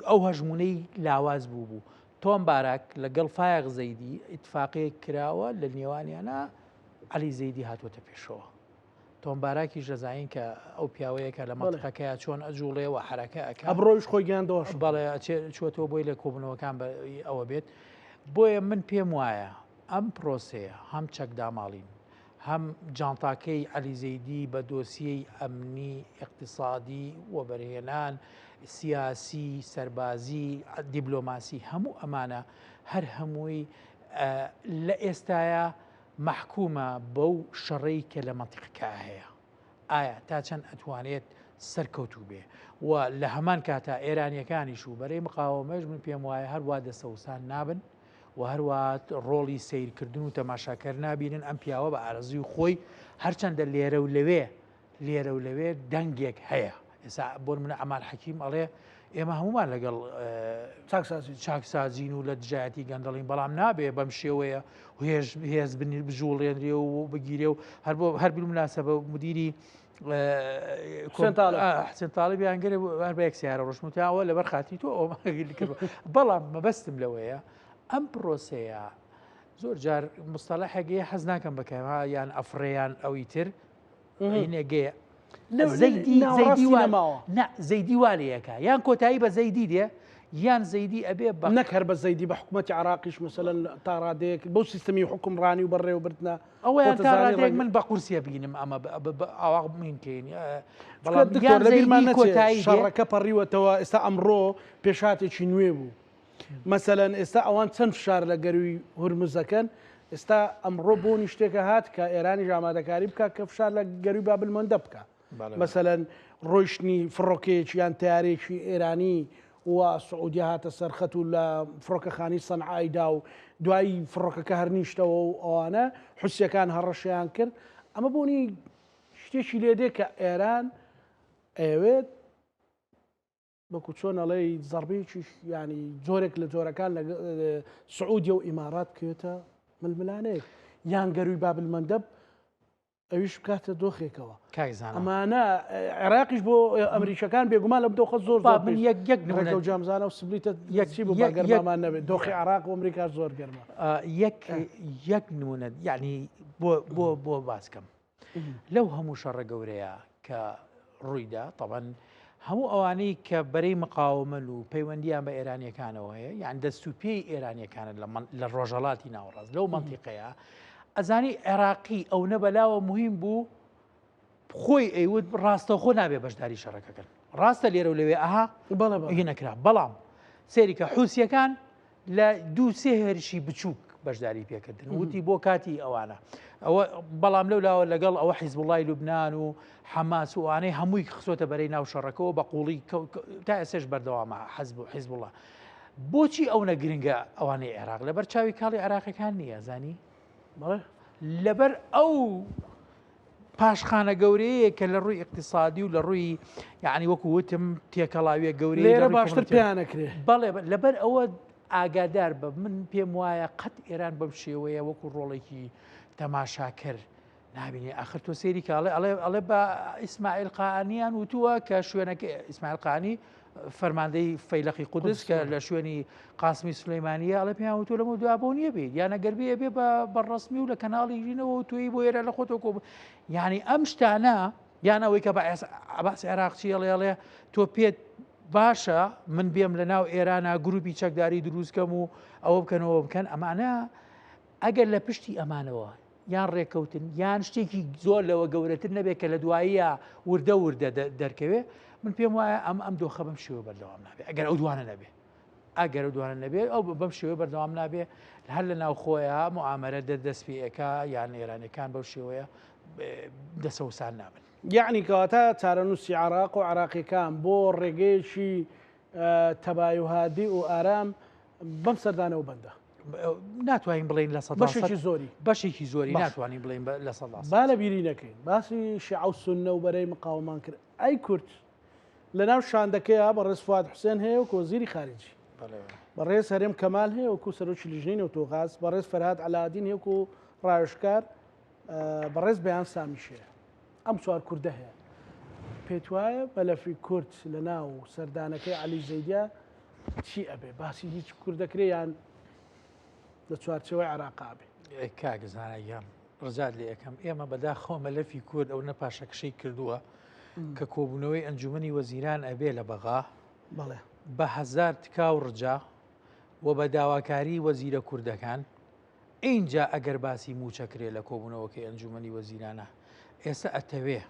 ئەو هەژمونەی لاواز بوو تۆم بارک لەگەڵ فایق زەیدی ئیتفاقەیەک کراوە لە نێوانیانە عەلی زەیدی هاتوۆتە پێشەوە تۆم باراکی ژەزاین کە ئەو پیاوەیەکە لە مەنتیقەکەیە چۆن ئەجوڵێەوە حرەکە ئەکە ئەبڕۆیش خۆی گیاندەوە بەڵێ چوەتەوە بۆی لە کۆبنەوەکان ئەوە بێت بۆیە من پێم وایە ئەم پرۆسەیە هەم چەکداماڵین هەم جانتاکەی عەلی زەیدی بە دۆسیەی ئەمنی اقتصادی وەبەرهێنان سیاسی سەربازی دیبلۆماسی هەموو ئەمانە هەر هەمووی لە ئێستاە محکومە بەو شەڕەی کە لە مەنتیقەکە هەیە ئایا تا چەند ئەتوانێت سەرکەوتوو بێ و لە هەمان کاتە ئێرانیەکانیش و بەرەی مقاومەش من پێم وایە هەروە دەسەوسان نابن و هەروە ڕۆڵی سیرکردن و تەماشاکەر نبینن ئەم پیاوە بە ئارەزوی خۆی هەرچەندە لێرە و لەوێ دەنگێک هەیە ئێستا بۆ منە ئەمان حەکیم ئەڵێ ئێمە هەمومان لەگەڵ چاکسازین و لە دژایەتی گەندەڵین بەڵام نابێ بەم شێوەیە هێز بژوڵێنرێ و بگیرێ و هەر بیل مناسبە مدیری حسێن تاڵیبیان گەرێ هەر بە یەک سیارە ڕۆژموتیاوە لەبەر خاتی تۆ ئەوماگەلی بەڵام مەبەستم لەوەیە ئەم پرۆسەیە زۆر جار مستەلاحێگەیە حەز ناکەم بکەمە یان ئەفڕێیان ئەوی تر نێگەیە زەیدی والەیەکە یان کۆتایی بە زەیدی دێ یان زەیدی ئەبێ بە نەکەر بە زەیدی بە حکوومەتی عراقیش مەسەلەن تا ڕادەیەک بەو سیستەمی حکومڕانی و بەڕێوەبردنە ئەوەیان تا ڕادەیەک من بە قورسیە ببینم ئەمە ئاوا بینکەین شەڕەکە پەڕیوەتەوە ئێستا ئەمڕۆ پێشاتێکی نوێ بوو مەسەلەن ئێستا ئەوان چەند فشار لە گەروی هورمزەکەن ئێستا ئەمڕۆ بۆ نیشتێکە هات کە ئێرانی ئامادەکاری بکە کە فشار لە گەروی بابلمەندە بکە مەسەلەن ڕۆیشتنی فڕۆکەیەکی یان تیارێکی ئێرانی و سعودی هاتە سەرخەت و لە فڕۆکەخانی سەنعایدا و دوایی فڕۆکەکە هەرنیشتەوە و ئەوانە حوسیەکان هەڕەشیان کرد ئەمە بوونی شتێکی لێدێ کە ئێران ئەوێت بەکو چۆن ئەڵەی زەربەیەکیش ینی جۆرێک لە جۆرەکان لە سعودی و ئیمارات کێتە ململانەیە یان گەروی بابلمەندەب ئەویش بکاتە دۆخێکەوە ئەمانە عێراقیش بۆ ئەمریکەکان بێگومان لە بدۆخە زۆر و جامزانە و سبلیتە یەکچی بۆ گەرمان نەبێت دۆخی عراق و ئەمریکا زۆر گەرمە یەک نمونە یعنی بۆ باسکەم لەو هەموو شەڕە گەورەیە کە ڕوویدا طبعاً هەموو ئەوانەی کە بەرەی مقاومەن و پەیوەندیان بە ئێرانیەکانەوە هەیە یان دەست و پێی ئێرانیەکانە لە ڕۆژەڵاتی ناوەڕاست لەو مەنتیقەیە ئەزانی عێراقی ئەو نەبەلاوە مهم بوو خۆی ئەیوت ڕاستەخۆ نابێ بەشداری شەڕەکەکەن ڕاستە لێرە و لەوێ ئەها نەکرا بەڵام سێریکە حوسیەکان لە دوو سێ هێرشی بچووک بەشداری پێکردن وتی بۆ کاتی ئەوانە ئەوە بەڵام لەولاوە لەگەڵ ئەوە حیزبوڵای لوبنان و حەماس و ئەوانەی هەمووی خسۆتە بەرەی ناو شەڕەکەەوە بە قوڵی تا ئێسش بەردەوامە حیزبوڵە بۆچی ئەو نەگرنگە ئەوانەی عێراق لەبەر چاوی کاڵی عێراقیەکان نییە زانی لەبەر ئەو پاشخانە گەورەیە کە لە ڕووی اقتصادی و لە ڕووی یعنی وەکو وتم تێکەڵاویە گەورەی لێرە باشتر پیانەکرێ بەڵێ لەبەر ئەوە ئاگادار بە من پێم وایە قەت ئێران بەم شێوەیە وەکو ڕۆڵێکی تەماشاکرد نبینێ ئاخر تۆ سێری کاڵێ ئەڵێ بە ئیسماعیل قائانیان وتووە کە شوێنەکە ئیسماعیل قائانی فەرماندەی فەیلەقی قودس کە لە شوێنی قاسمی سولەیمانیە ئەڵێ پێیان وتووە لەمە دوابۆ نییە بێت یانە گەربەیە بێ بە ڕسمی و لە کەناڵی ژینەوە و توی بۆ ئێرە لە خۆتۆ یعنی ئەم شتانە یانەوەی کە بە عەباس عێراقچی ئەڵێ تۆ پێت باشە من بێم لە ناو ئێرانە گروپی چەکداری دروستکەم و ئەوە بکەنەوە بکەن ئەمانە ئەگەر لە پشتی ئەمانەوە یان ڕێکەوتن یان شتێکی زۆر لەوە گەورەتر نەبێت کە لە دواییە وردە دەرکەوێ من پێم وایە ئەم دۆخە بەم شێوە بەردەوام نابێت ئەگەر ئەو دوانە نەبێ ئەگەر دوانە نەبێ ئەو بەم شێوەیە بەردەوام نابێ هەر لە ناو خۆیان معامەرە دەست پێەکە یان ئێرانەکان بەو شێوەیە دەسەوسان نابن. یعنی کەواتە چارەنووسی عراق و عراقیەکان بۆ ڕێگەیەکی تەبای و هادی و ئارام بەم سەردانەوە بەندە. ناتوانین بڵین لە بەشێکی زۆری بەشێکی زۆری ناتوانین بڵین لە سەد. با لە بیری نەکەین باسی شیعە و سوننە و بەرەی مقاوەمان کرد. ئەی کورد لە ناو شاندەکەیە بەڕێز فواد حوسێن هەیە و وەزیری خارجی، بەڕێز هەرێم کەمال هەیە وەکو سەرۆکی لیژنەی نەوتۆغاز، بەڕێز فەرهاد عەلاءالدین هەیە وەکو ڕایشکار، بەڕێز بەیان سامیش هەیە. ئەم چوار کوردە هەیە. پێت وایە مەلەفی کورد لە ناو سەردانەکەی عەلی زەیدیە چی ئەبێ؟ باسی هیچ کوردەکرێ یان لە چوارچەوەی عێراقا بێ؟ کاگزانایان ڕزاد لێ یەکەم ئێمە بەداخەوە مەلەفی کورد ئەو نەپاشەکشەی کردووە کە کۆبوونەوەی ئەنجومەنی وەزیران ئەبێ لە بەغا بە هەزار تکا و ڕجا و بە داواکاری وەزیرە کوردەکان. اینجا ئەگەر باسی موچەکرێ لە کۆبوونەوەکەی ئەنجومەنی وەزیرانە ئێستا ئەتەوێ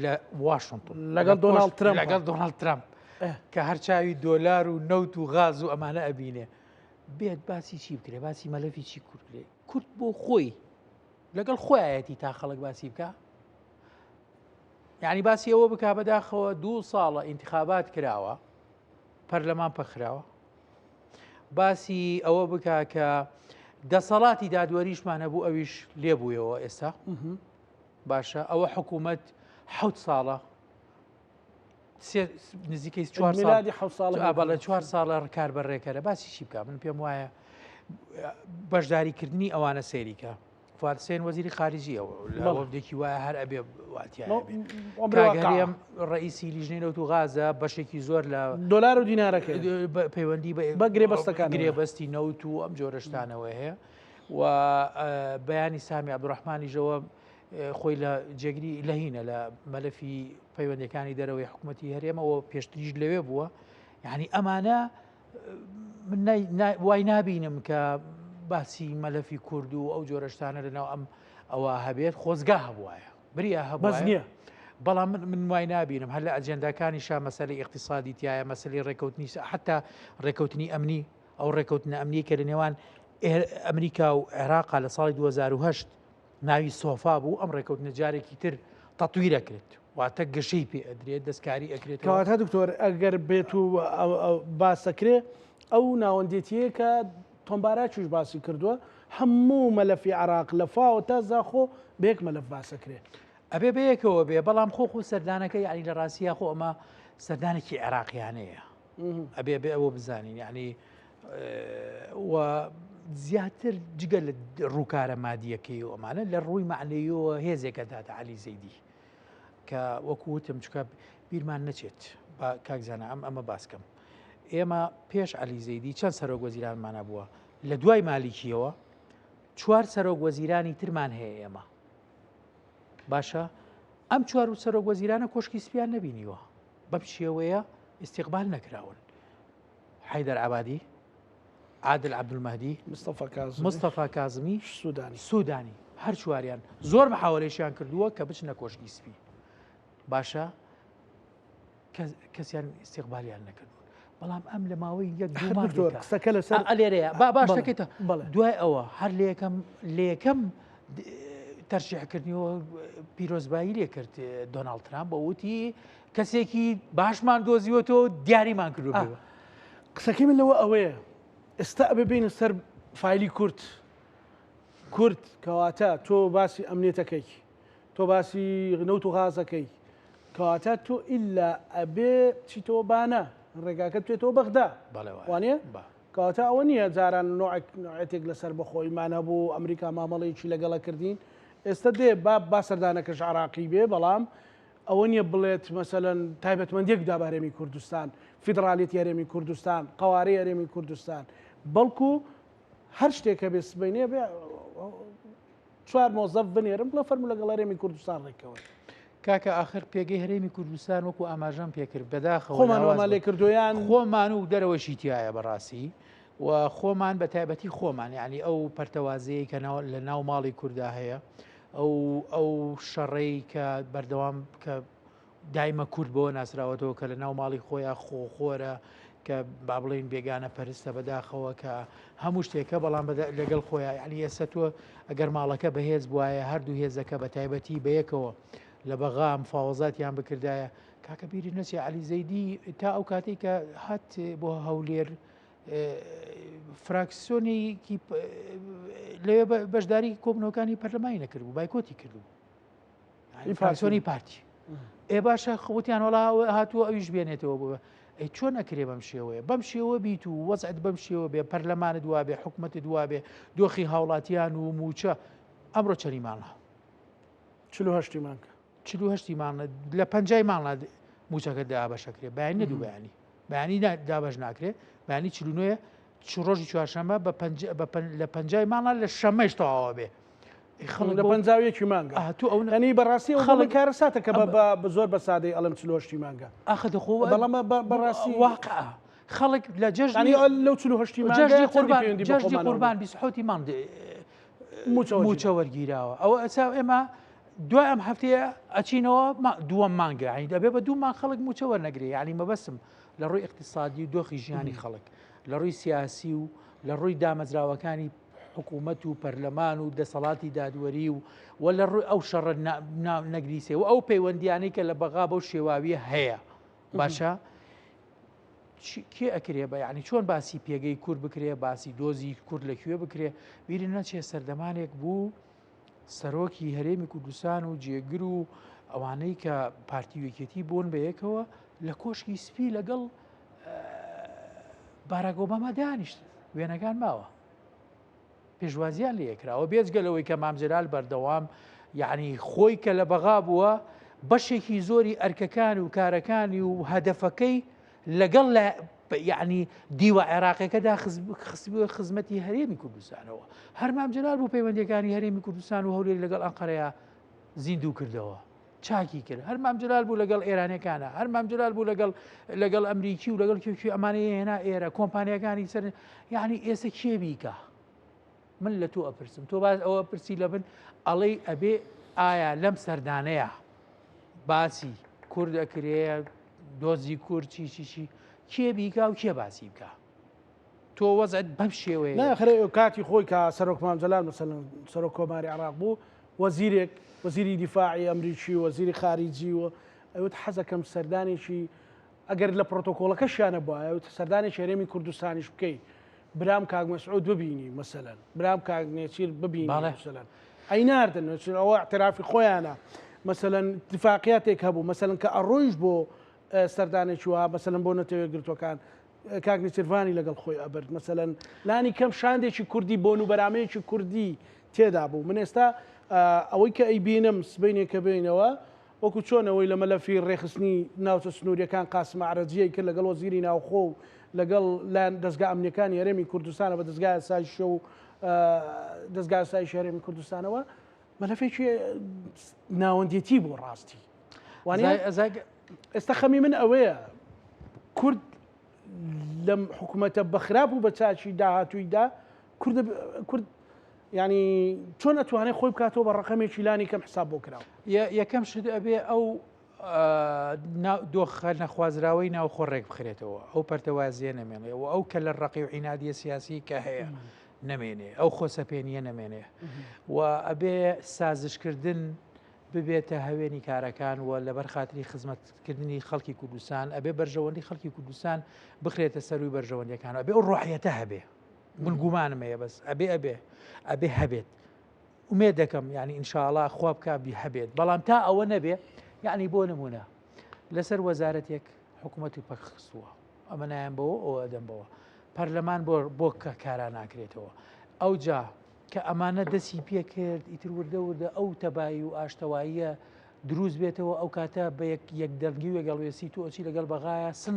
لە واشنگتن لەگەڵ دۆناڵد ترامپ کە هەرچاوی دۆلار و نەوت و غاز و ئەمانە ئەبینێ بێت باسی چی بکرێ، باسی مەلەفی چی کورد لێ کورد بۆ خۆی لەگەڵ خۆیەتی تا خەڵک باسی بکە. یعنی باسی ئەوە بک بەداخەوە 2 ساڵە ئینتیخابات کراوە پەرلەمان پەخراوە، باسی ئەوە بکە کە دەسەڵاتی دادوەریشمانە بوو ئەویش لێبوویەوە ئێستا باشە ئەوە حکوومەت 7 ساڵە نزیکەی 4 ساڵە کاربەڕێکەرە باسی چی بکە. من پێم وایە بەشداریکردنی ئەوانە سێریکە. فواد حوسێن وەزیری خارجی ئەوەدێکی وایە هەر ئەبێ واتیاگەریم ڕئیسی لیژنەی نەوتوغازە بەشێکی زۆر لە دۆلار و دینارەکە پەیوەندی بە گرێبەستەکان گرێبەستی نەوت و ئەم جۆرەشتانەوە هەیە و بەیانی سامی عەبدوڕەحمانیشەوە خۆی لە جێگری لەهینە لە مەلەفی پەیوەندەکانی دەرەوەی حکوومەتی هەرێمەوە پێشتریش لەوێ بووە. یعنی ئەمانە وای نابینم کە باسی مەلەفی کورد و ئەو جۆرەشتانە لەناو ئەم ئەوە هەبێت خۆزگا هەبوایە بریا هەبووە. بەڵام من وای نابینم هەر لە ئەجەنداکانی شا مەسەلەی اقتصادی تایە مەسەلەی ڕێکەوتنی حتا ڕێکەوتنی ئەمنی ئەو ڕێکەوتنە ئەمنی کە لە نێوان ئەمریکا و عێراقا لە ساڵی 2010 ناوی سۆفا بوو ئەم ڕێکەوتنە جارێکی تر تەطویرەکرێت واتە گەشەی پێ ئەدرێت دەستکاری ئەکرێت. کەواتە دکتۆر ئەگەر بێت و باسەکرێ ئەو ناوەندێتیە کە تۆمباراچیش باسی کردووە هەموو مەلەفی عراق لە فاوە تا زاخۆ بێک مەلەف باسەکرێ ئەبێ بەیەکەوە بێ بەڵام خۆ سەردانەکە یعنی لە ڕاستیە خۆ ئەمە سەردانێکی عێراقیانەیە ئەبێ بێ ئەوە بزانین یعنی و زیاتر جگە لە ڕووکارە مادیەکەی و ئەمانە لە ڕووی معنەیەوە هێزێکە دادا عەلی زەیدی کە وەکووتم چکە بیرمان نەچێت کاکزانە ئەمە باسکەم. ئێمە پێش عەلی زەیدی چەند سەرۆک وەزیرانمانە بووە لە دوای مالیکیەوە 4 سەرۆک وەزیرانی ترمان هەیە ئێمە باشە ئەم 4 سەرۆک وەزیرانە کۆشکی سپیان نەبینیوە بەم شێوەیە ئیستیقبال نەکراون. حەیدەر عەبادی، عادل عەبدولمەهدی، مستەفا کازمی، سوودانی هەر چواریان زۆر محاوەلەیشیان کردووە کە بچنە کۆشکی سپی باشە کەسیان ئیستیقبالیان نەکردو. بەڵام ئەم لە ماوەی یەک قسەکە لەسەر لێرەیە باش دەکەیتە دوای ئەوە هەر لە یەکەم تەرشیحکردنیەوە پیرۆزبایی لێ کرد دۆناڵد ترامپ بە وتی کەسێکی باشمان دۆزیوەتەوە دیاریمان کردو. قسەکەی من لەوە ئەوەیە ئێستا ئەبێ بینە سەر فایلی کورد کەواتە تۆ باسی ئەمنێتەکەی تۆ باسی نەوت و غازەکەی کەواتە تۆ ئیلا ئەبێ چیتەوە بانە ڕێگاکە توێتەوە بەغدا وانە کەواتە ئەوە نییە جاران نوعەتێک لەسەر بەخۆیمان هەبوو ئەمریکا مامەڵەیەکی لەگەڵە کردین ئێستا دێ با سەردانەکەش عراقی بێ بەڵام ئەوە نییە بڵێت مەسەلەن تایبەتمەندێک دابارێمی کوردستان فیدرالیت یاریێمی کوردستان قوارەی یاریێمی کوردستان بەڵکو هەر شتێکە بێ سبەینێ بێ 4 مۆزەف بنێرم بڵە فەرمو لەگەڵ هەرێمی کوردستان ڕێکەوە. کاکە آخر پێگەی هەرێمی کوردستان وەکو ئاماژەم پێکرد بەداخەوە خۆمانەوەمان لێ کردویان خۆمان و دەرەوەشی تایە بەڕاستی و خۆمان بە تایبەتی خۆمان یعنی ئەو پەرتەوازەیە کە لە ناو ماڵی کووردا هەیە ئەو شەڕەی کە بەردەوام کە دایمە کورد بۆ ناسراوەتەوە کە لە ناو ماڵی خۆیان خۆخۆرە کە با بڵێن بێگانە پەرستە بەداخەوە کە هەموو شتێکە بەڵام لەگەڵ خۆیان یعنی ئێستا تۆ ئەگەر ماڵەکە بەهێز بواە هەردوو هێزەکە بە تایبەتی بەیەکەوە لە بەغا مفاوەزاتیان بکردایە کاکە بیری نەچێ عەلی زەیدی تا ئەو کاتێک کە هات بۆ هەولێر فراکسیۆنێکی لەوێ بەشداری کۆبنەوەکانی پەرلەمانی نەکردبوو بایکۆتی کردو فراکسیۆنی پارتی باشە خۆتیان وڵا هاتووە ئەویش بێنێتەوە بووە چۆن ئەکرێ بەم شێوەیە بەم شێوە بیت و وەزعت بەم شێوە بێ پەرلەمانت دوابێ حکوومەت دوابێ دۆخی هاوڵاتیان و موچە ئەمڕۆ چەری ماڵە 48 مانگە 48 ماڵە لە 50 ماڵە موچەکە دابەشەکرێ بەیان نەدوو بەیانی دابەش ناکرێت بەیانی 49 ڕۆژی چوارشەمە لە 50 ماڵە لە شەمەش تەواوە بێ لە 50 مانگە ئەنی بەڕاستی خەڵک کارەساتە کە بە زۆر بە سادەی ئەڵم 48 مانگە ئاخە دەخۆ بەڵام بەڕاستی واقع خەڵک لە جەژنی لەو 48 مانگە جەژنی قوربان 20 مان موچە وەرگیراوە ئەوە ئەسا ئێمە دوای ئەم هەفتەیە ئەچینەوە دووەم مانگە عین دەبێ بە دوومان خەڵک موچە وەرنەگرێ یعنی مەبەسم لە ڕووی اقتصادی و دۆخی ژیانی خەڵک لە ڕووی سیاسی و لە ڕووی دامەزراوەکانی حکوومەت و پەرلەمان و دەسەڵاتی دادوەری و لە ڕووی ئەو شەڕە نەگریسێ و ئەو پەیوەندیانەی کە لە بەغا بەو شێواویە هەیە باشە کێ ئەکرێ بە یعنی چۆن باسی پێگەی کورد بکرێ باسی دۆزی کورد لەکوێ بکرێ بیری نەچێ سەردەمانێک بوو سەرۆکی هەرێمی کوردستان و جێگر و ئەوانەی کە پارتیوەکێتی بوون بەیەکەوە لە کۆشکی سپی لەگەڵ باراک ئۆباما دانیشت وێنەکان ماوە پێشوازیان لە یەکراوە بێجگەلەوەی کە مامجلال بەردەوام یعنی خۆی کە لە بەغا بووە بەشێکی زۆری ئەرکەکان و کارەکانی و هەدەفەکەی لەگەڵ یعنی دیوە عێراقیەکەدا خزمەتی هەرێمی کوردستانەوە هەر مامجلال بوو پەیوەندیەکانی هەرێمی کوردستان و هەولێر لەگەڵ ئەنقەرەیە زیندوو کردەوە چاکی کرد هەر مامجلال بوو لەگەڵ ئێرانەکانە هەر مامجلال بوو لەگەڵ ئەمریکی و لەگەڵ کێکی ئەمانەیە هێنا ئێرە کۆمپانیەکانی سەر یعنی ئێستا کێ بیکە من لە تۆ ئەپرسم تۆ باز ئەوە پرسی لە بن ئەڵێ ئەبێ ئایا لەم سەردانەیە باسی کورد ئەکرێ دۆزی کورد چی کێ بیکە و کێ باسی بکە تۆ وەزعت بەم شێوەیە ناخرێ کاتی خۆی کە سەرۆک مامجلال مەسەلەن سەرۆک کۆماری عێراق بوو وەزیرێک وەزیری دیفاعی ئەمریکی وەزیری خارجی و ئەوت حەزەکەم سەردانێکی ئەگەر لە پرۆتۆکۆڵەکەشیانە بووە ئەوت سەردانی هەرێمی کوردستانیش بکەی برام کاک مەسعود ببینی مەسەلەن برام کاک نێچیر ببینی مەسەلەن ئەی ناردن ئەوە اعترافی خۆیانە مەسەلەن اتفاقیاتێک هەبوو مەسەلەن کە ئەڕۆیش بۆ سەردانێکی وها مەسەلەن بۆ نەتەوێ گرتوەکان کاک نێچیروانی لەگەڵ خۆی ئەبرد مەسەلەن لانی کەم شاندێکی کوردی بۆن و بەرامەیەکی کوردی تێدا بوو من ئێستا ئەوەی کە ئەی بینم سبینێکە بینەوە وەکو چۆنەوەی لە مەلەفی ڕێخستنی ناوچە سنووریەکان قاسم عەرەجیەی کرد لەگەڵ وەزیری ناوخۆ و لەگەڵ لایەن دەستگا ئەمنیەکانی هەرێمی کوردستانە بە دەستگای ئاسایشە و دەستگا ئاسایشی هەرێمی کوردستانەوە مەلەفێکی ناوەندێتی بۆ ڕاستی ئێستا خەمی من ئەوەیە کورد لەم حکوومەتە بەخراپ و بە چاچی داهاتوویدا کورد ینی چۆن ئەتوانێت خۆی بکاتەوە بە ڕقەمێکی لانی کەم حساب بۆ کراوە یەکەم شت ئەبێ ئەو دۆخە نەخوازراوەی ناوخۆ ڕێک بخرێتەوە ئەو پەرتەوازیە نەمێنێ و ئەو کە لە ڕقی و عینادیە سیاسی کە هەیە نەمێنێ ئەو خۆسەپێنیە نەمێنێ و ئەبێ سازشکردن ببێتە هەوێنی کارەکان و لەبەر خاتری خزمەتکردنی خەڵکی کوردستان ئەبێ بەرژەوەندی خەڵکی کوردستان بخرێتە سەروی بەرژەوەندیەکان ئەبێ ئەو ڕۆحیەتە هەبێ من گومانمەیە بەس ئەبێ هەبێت ومێ دەکەم ینی ئینشاءڵڵا خوا بکبی هەبێت بەڵام تا ئەوە نەبێ یعنی بۆ نمونە لەسەر وەزارەتێک حکوومەتی پەخستووە ئەمە نایەن بەوە ئەوە ئەدەم بەوە پەرلەمان بۆ کە کاران ناکرێتەوە ئەو جا کە ئەمانە دەسی پێ کرد ئیتر وردە ئەو تەبایی و ئاشتەواییە دروست بێتەوە ئەو کاتە بە یەک دەنگی وەگەڵوێسی تۆچی لەگەڵ بەغایە سن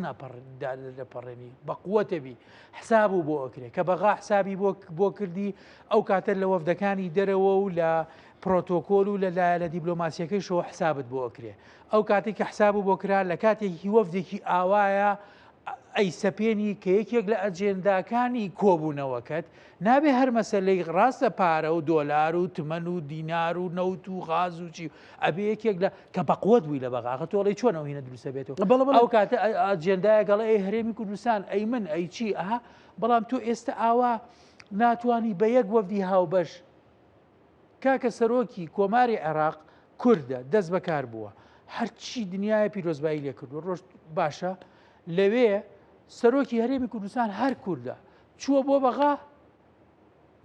لەپەڕێنی بە قووەتەبی حساب و بۆ ئەکرێت کە بەغا حسابی بۆ کردی ئەو کاتە لە وەفدەکانی دەرەوە و لە پرۆتۆکۆل و لە دیبلۆماسیەکەیشەوە حسابت بۆ ئەکرێ ئەو کاتێک کە حساب و بۆ کرا لە کاتێکی وەفدێکی ئاوایە ئەی سەپێنی کە یەکێک لە ئەجێنداکانی کۆبوونەوەکەت نابێ هەر مەسەلەی ڕاستە پارە و دۆلار و تمەن و دینار و نەوت و غاز و چی ئەبێ یەکێک لە کە بەقوت بووی لە بەغاقە تۆڵی چۆنەوە هینە دروستە بێتەوە ئەو کاتە ئەجێندایە گەڵە ئەی هەرێمی کوردستان ئەی من ئەی چی ئەها بەڵام تۆ ئێستا ئاوا ناتوانی بە یەک وەفدی هاوبەش کاکە سەرۆکی کۆماری عێراق کوردە دەست بەکار بووە هەرچی دنیای پیرۆزبایی لێ کردو ڕۆژ باشە لەوێ سەرۆکی هەرێمی کوردستان هەر کووردە چووە بۆ بەغا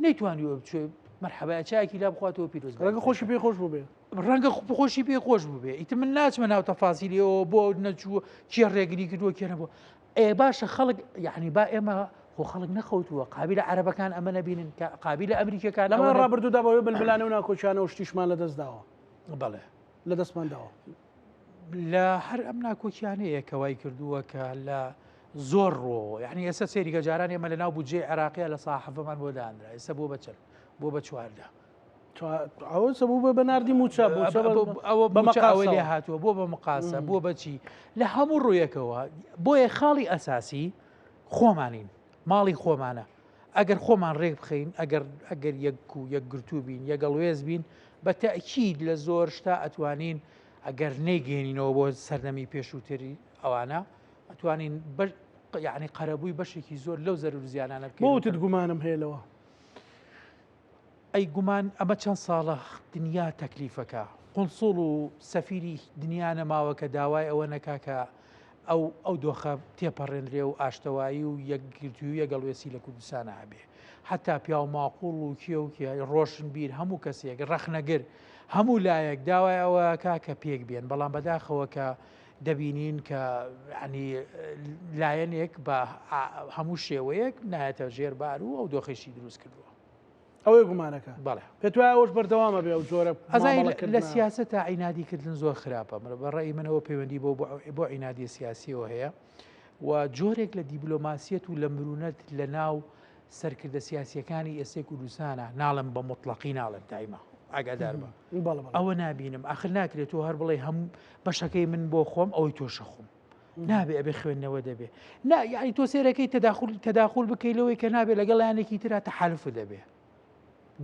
نەیتوانیوە بچێ مەرحەبا چاکی لا بخواتەوە پیرۆز ڕەنگە خۆشی پێ خۆش بوو بێ ڕەنگە خۆشی پێ خۆش بووبێ ئیتر من ناچمە ناو تەفاسیلەوە بۆ نەچووە چێ ڕێگری کردووە کێنەبوو ئێ باشە خەڵک یعنی با ئێمە خۆ خەڵک نەخەوتووە قابلە عەرەبەکان ئەمە نەبینن قابلە ئەمریکەکان لەمە ڕابردوودا بەوەی بلبلانە و ناکۆچانە و شتیشمان لە دەستداوە بەڵێ لە دەستمانداوە لە هەر ئەم ناکۆچیانەیە کەوای کردووە کە لە زۆر ڕۆ یعنی ئێستا سێریگە جاران ئێمە لە ناو بودجێ عێراقیە لە ساحەفەمان بۆ دانرا ئێستا بۆ بەچەر بۆ بە چواردە ئەوە سەبوو بە ناردی موچە ئەوە لێ هاتووە بۆ بە مقاسە بۆ بەچی لە هەموو ڕوویەکەوە بۆیە خاڵی ئەساسی خۆمانین ماڵی خۆمانە ئەگەر خۆمان ڕێک بخەین ئەگەر یەک و یەک گرتوو بین یەگەڵوێز بین بە تەئکید لە زۆر شتا ئەتوانین ئەگەر نەیگەێنینەوە بۆ سەردەمی پێشووتری ئەوانە ئەتوانین یعنی قەرەبووی بەشێکی زۆر لەو زەرور زیانانە بکەین بۆتت گومانم هێلەوە ئەی گومان ئەمە چەند ساڵە دنیا تەکلیفەکە قونسڵ و سەفیری دنیا نەماوە کە داوای ئەوە نەکاکە ئەو دۆخە تێپەڕێنرێ و ئاشتەوایی و یەکگرتوی و یەگەڵوێسی لە کوردستانە هەبێ حتا پیا و ماقوڵ و کێوکە ڕۆشن بیر هەموو کەسێک ڕەخنەگر هەموو لایەک داوای ئەوە کاکە پێک بێن بەڵام بەداخەوە کە دەبینین کە ینی لایەنێک بە هەموو شێوەیەک نایەتە ژێربار و ئەو دۆخێشی دروست کردووە ئەوەی گومانەکە بەڵێ پێت وایە ئەوش بەردەوامە بێ و جۆرە لە سیاست تا عینادیکردن زۆر خراپە بەڕێی منەوە پەیوەندی بۆ عینادی سیاسیەوە هەیە و جۆرێک لە دیبلۆماسیەت و لە مرونەت لە ناو سەرکردە سیاسیەکانی ئێستای کوردستانە ناڵم بە مطلقی ناڵم دایما ئاگادار بە ئەوە نبینم آخر ناکرێتەوە هەر بڵێ هەم بەشەکەی من بۆ خۆم ئەوەی تۆشە خۆم نابێ ئەبێ خوێندنەوە دەبێ یعنی تۆ سێرەکەی تەداخل بکەیلەوەی کە نابێ لەگەڵ لایەنێکی ترا تەحالف دەبێ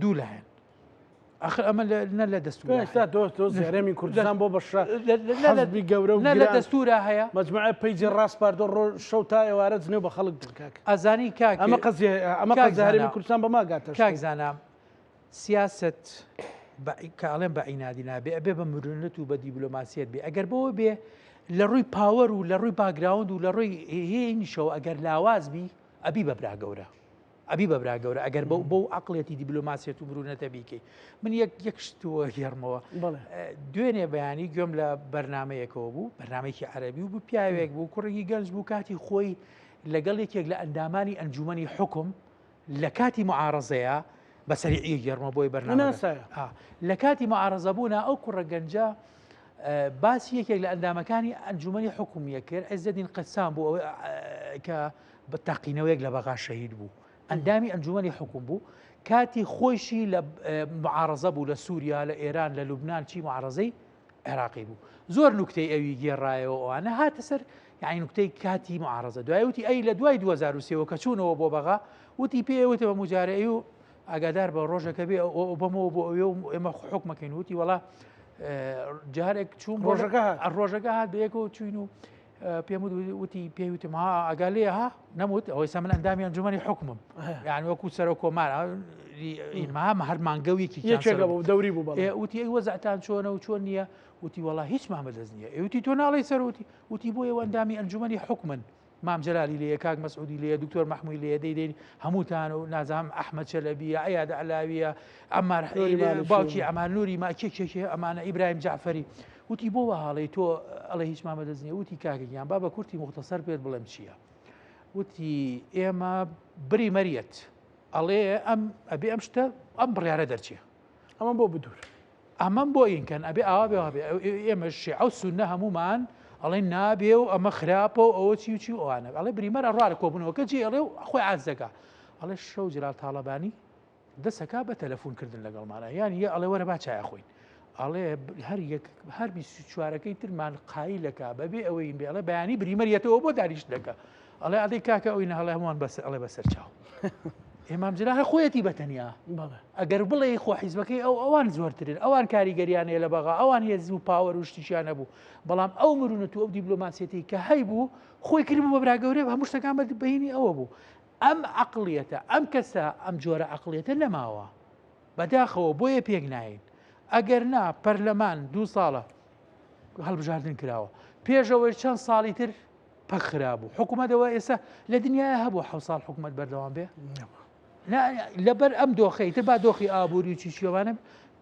دوو لایەن آخر ئەمە نە لە دەستور زێرەمی کوردستان بۆ بەشبی گەورە و لە دەستورە هەیە مجموعە پەیجی ڕاست پاردۆ ڕۆ شەو تا ئێوارە جنێو بە خەڵک دکاک ئەزانی کاک ئەمە زارێمی کوردستان بەماگاتە کاک زانام سیاست کاڵێن بە عینادی نابێ ئەبێ بە مرونەت و بە دیبلۆماسیەت بێ ئەگەر بەوە بێ لە ڕووی پاوەەر و لە ڕووی باگراوند و لە ڕووی هێنیشەوە ئەگەر لاوازبی ئەبی بەبرا گەورە ئەبی بەبرا گەورە ئەگەر بۆ عقلێتی دیبلۆماسیەت و مرونەتە بیکەی من یەک شتووە گێڕمەوە دوێنێ بەیانی گوێم لە بەرنمەیەکەوە بوو بەرنمێکی عەرەبی و بوو پیاوێک بوو کوڕێکی گەنج بوو کاتی خۆی لەگەڵ یەکێک لە ئەندامانی ئەنجومەنی حکم لە کاتی معارەزەیە بەسەریعی گەڕمە بۆی بەرنامە لە کاتی معارەزە بوونا ئەو کوڕە گەنجە باسی یەکێک لە ئەندامەکانی ئەنجومەنی حکومیە کرد عیزەدین قەسام بوو ئەوەی کە بە تاقینەوەیەک لە بەغا شەهید بوو ئەندامی ئەنجومەنی حکوم بوو کاتی خۆشی لە معارەزە بوو لە سووریا لە ئێران لە لوبنان چی معارەزەی عێراقی بوو زۆر نوکتەی ئەوی گێڕایەوە ئەوانە هاتە سەر یعنی نوکتەی کاتی معارەزە دوای وتی ئەی لە دوای 2023 کە چوونەوە بۆ بەغا وتی پێوتە بە مجارەی و ئاگادار بە ڕۆژەکە بێ بەمەوە بۆ ئەوێ و ئێمە حکمەکەین وتی وڵا جارێک چوون ڕۆژەکە هات بەیەکەوە چوین و پێم وتی پێوتم ها ئەگالەیە ها نەموت ئەوەی سە من ئەندامی ئەنجومەنی حکومم یعنی وەکو سەر و کۆمار ئینما هەر مانگەویەکی دەوری بوو وتی ئەی وەزعتان چۆنە و چۆن نییە وتی وڵا هیچ مامەدەست نییە ئەوتی تۆ ناڵی سەرۆتی وتی بۆ ئێوە ئەندامی ئەنجومەنی حکمن مام جلالی لێ کاک مەسعودی لێ دکتۆر مەحموودی لێ دەیدەین هەمووتان و نازام ئەحمەد چەلەبیە عەیاد عەلاویە ئەمار باوکی ئەمان نووری ما کێکێکێ ئەمانە ئیبراهیم جعفەری وتی بۆ وە هاڵی تۆ ئەڵێ هیچ مامەدەست نییە وتی کاکەگیان با بە کورتی مختصەر پێت بڵێم چییە وتی ئێمە بری مەریەت ئەڵێ ئەبێ ئەم شتە ئەم بڕیارە دەرچێ ئەمە بۆ بدور ئەمەم بۆ ئینکەن ئەبێ ئاوا بێ بێ ئێمە شیعە و سوننە هەمومان ئەڵێ نابێ و ئەمە خراپە و ئەوە چی و چی ئەوانە ئەڵێ بریمەرە ڕوارە کۆبوونەوەکە جێ ئەڵێ و خۆی عاز دەکا ئەڵێ شەو جلال تاڵەبانی دەسەکا بە تەلەفۆنکردن لەگەڵمانە یانی یە ئەڵێ وەرە با چایە خۆین ئەڵێ هەر 24ەکەی ترمان قایلەکە بەبێ ئەوەی بێ ئەڵێ بەیانی بریمەریەتەوە بۆ داریش دەکە ئەڵێ ئەڵێ کاکە ئەوینە هەڵێ هەمووان ئەڵێ بەسەر چاو ئێمام جلال خۆیەتی بەتەنیا ئەگەر بڵێ خۆ حیزبەکەی ئەوان زۆرترن ئەوان کاریگەریانەیە لە بەغا ئەوان هێز و پاوەر و شتیشیان نەبوو بەڵام ئەو مرونەت و ئەو دیبلۆماسیەتی کە هەیبوو خۆی کردبوو بە براگەورێ هەموو شتەکان بەهینی ئەوە بوو ئەم عەقڵیەتە ئەم کەسە ئەم جۆرە عەقڵیەتە نەماوە بەداخەوە بۆیە پێک ناین ئەگەر نا پەرلەمان 2 ساڵە هەڵبژاردن کراوە پێشەوەی چەند ساڵی تر پەک خرابوو حکوومەتەوە ئێستا لە دنیای هەبوو 7 ساڵ حکوومەت بەردەوام بێ لەبەر ئەم دۆخەی تر با دۆخی ئابووری و چیشیوانە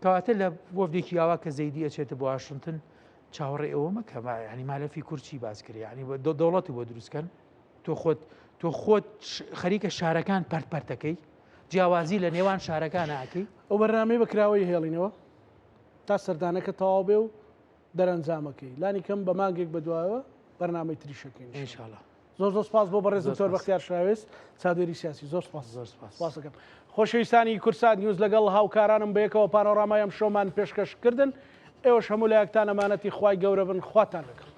کەواتە لە وەفدێکی یاوا کە زەیدی ئەچێتە بۆ واشنگتن چاوەڕێ ئەوە مەکە ینی مالەفی کورچی باس کرد ینی دەوڵەتی بۆ دروستکەن تۆ خۆت خەریکە شارەکان پەرتەکەی جیاوازی لە نێوان شارەکان ناکەی ئەو بەرنامەی بەکراوەی هێڵینەوە تا سەردانەکە تەواو بێ و دەرەنجامەکەی لانی کەم بە مانگێک بەدوایەوە بەرنامەی تریشەکەین ئینشاءالله زۆر سپاس بۆ بەڕێزم تۆر بەختیار شاوێست چادێری سیاسی زۆر سپاس دەکەم خۆشەویستانی کورسات نیوز لەگەڵ هاوکارانم بەیەکەوە پانۆڕامای ئەم شۆمان پێشکەشکردن ئێوەش هەموو لایەکتان ئەمانەتی خوای گەورە بن خواتان لەگەڵ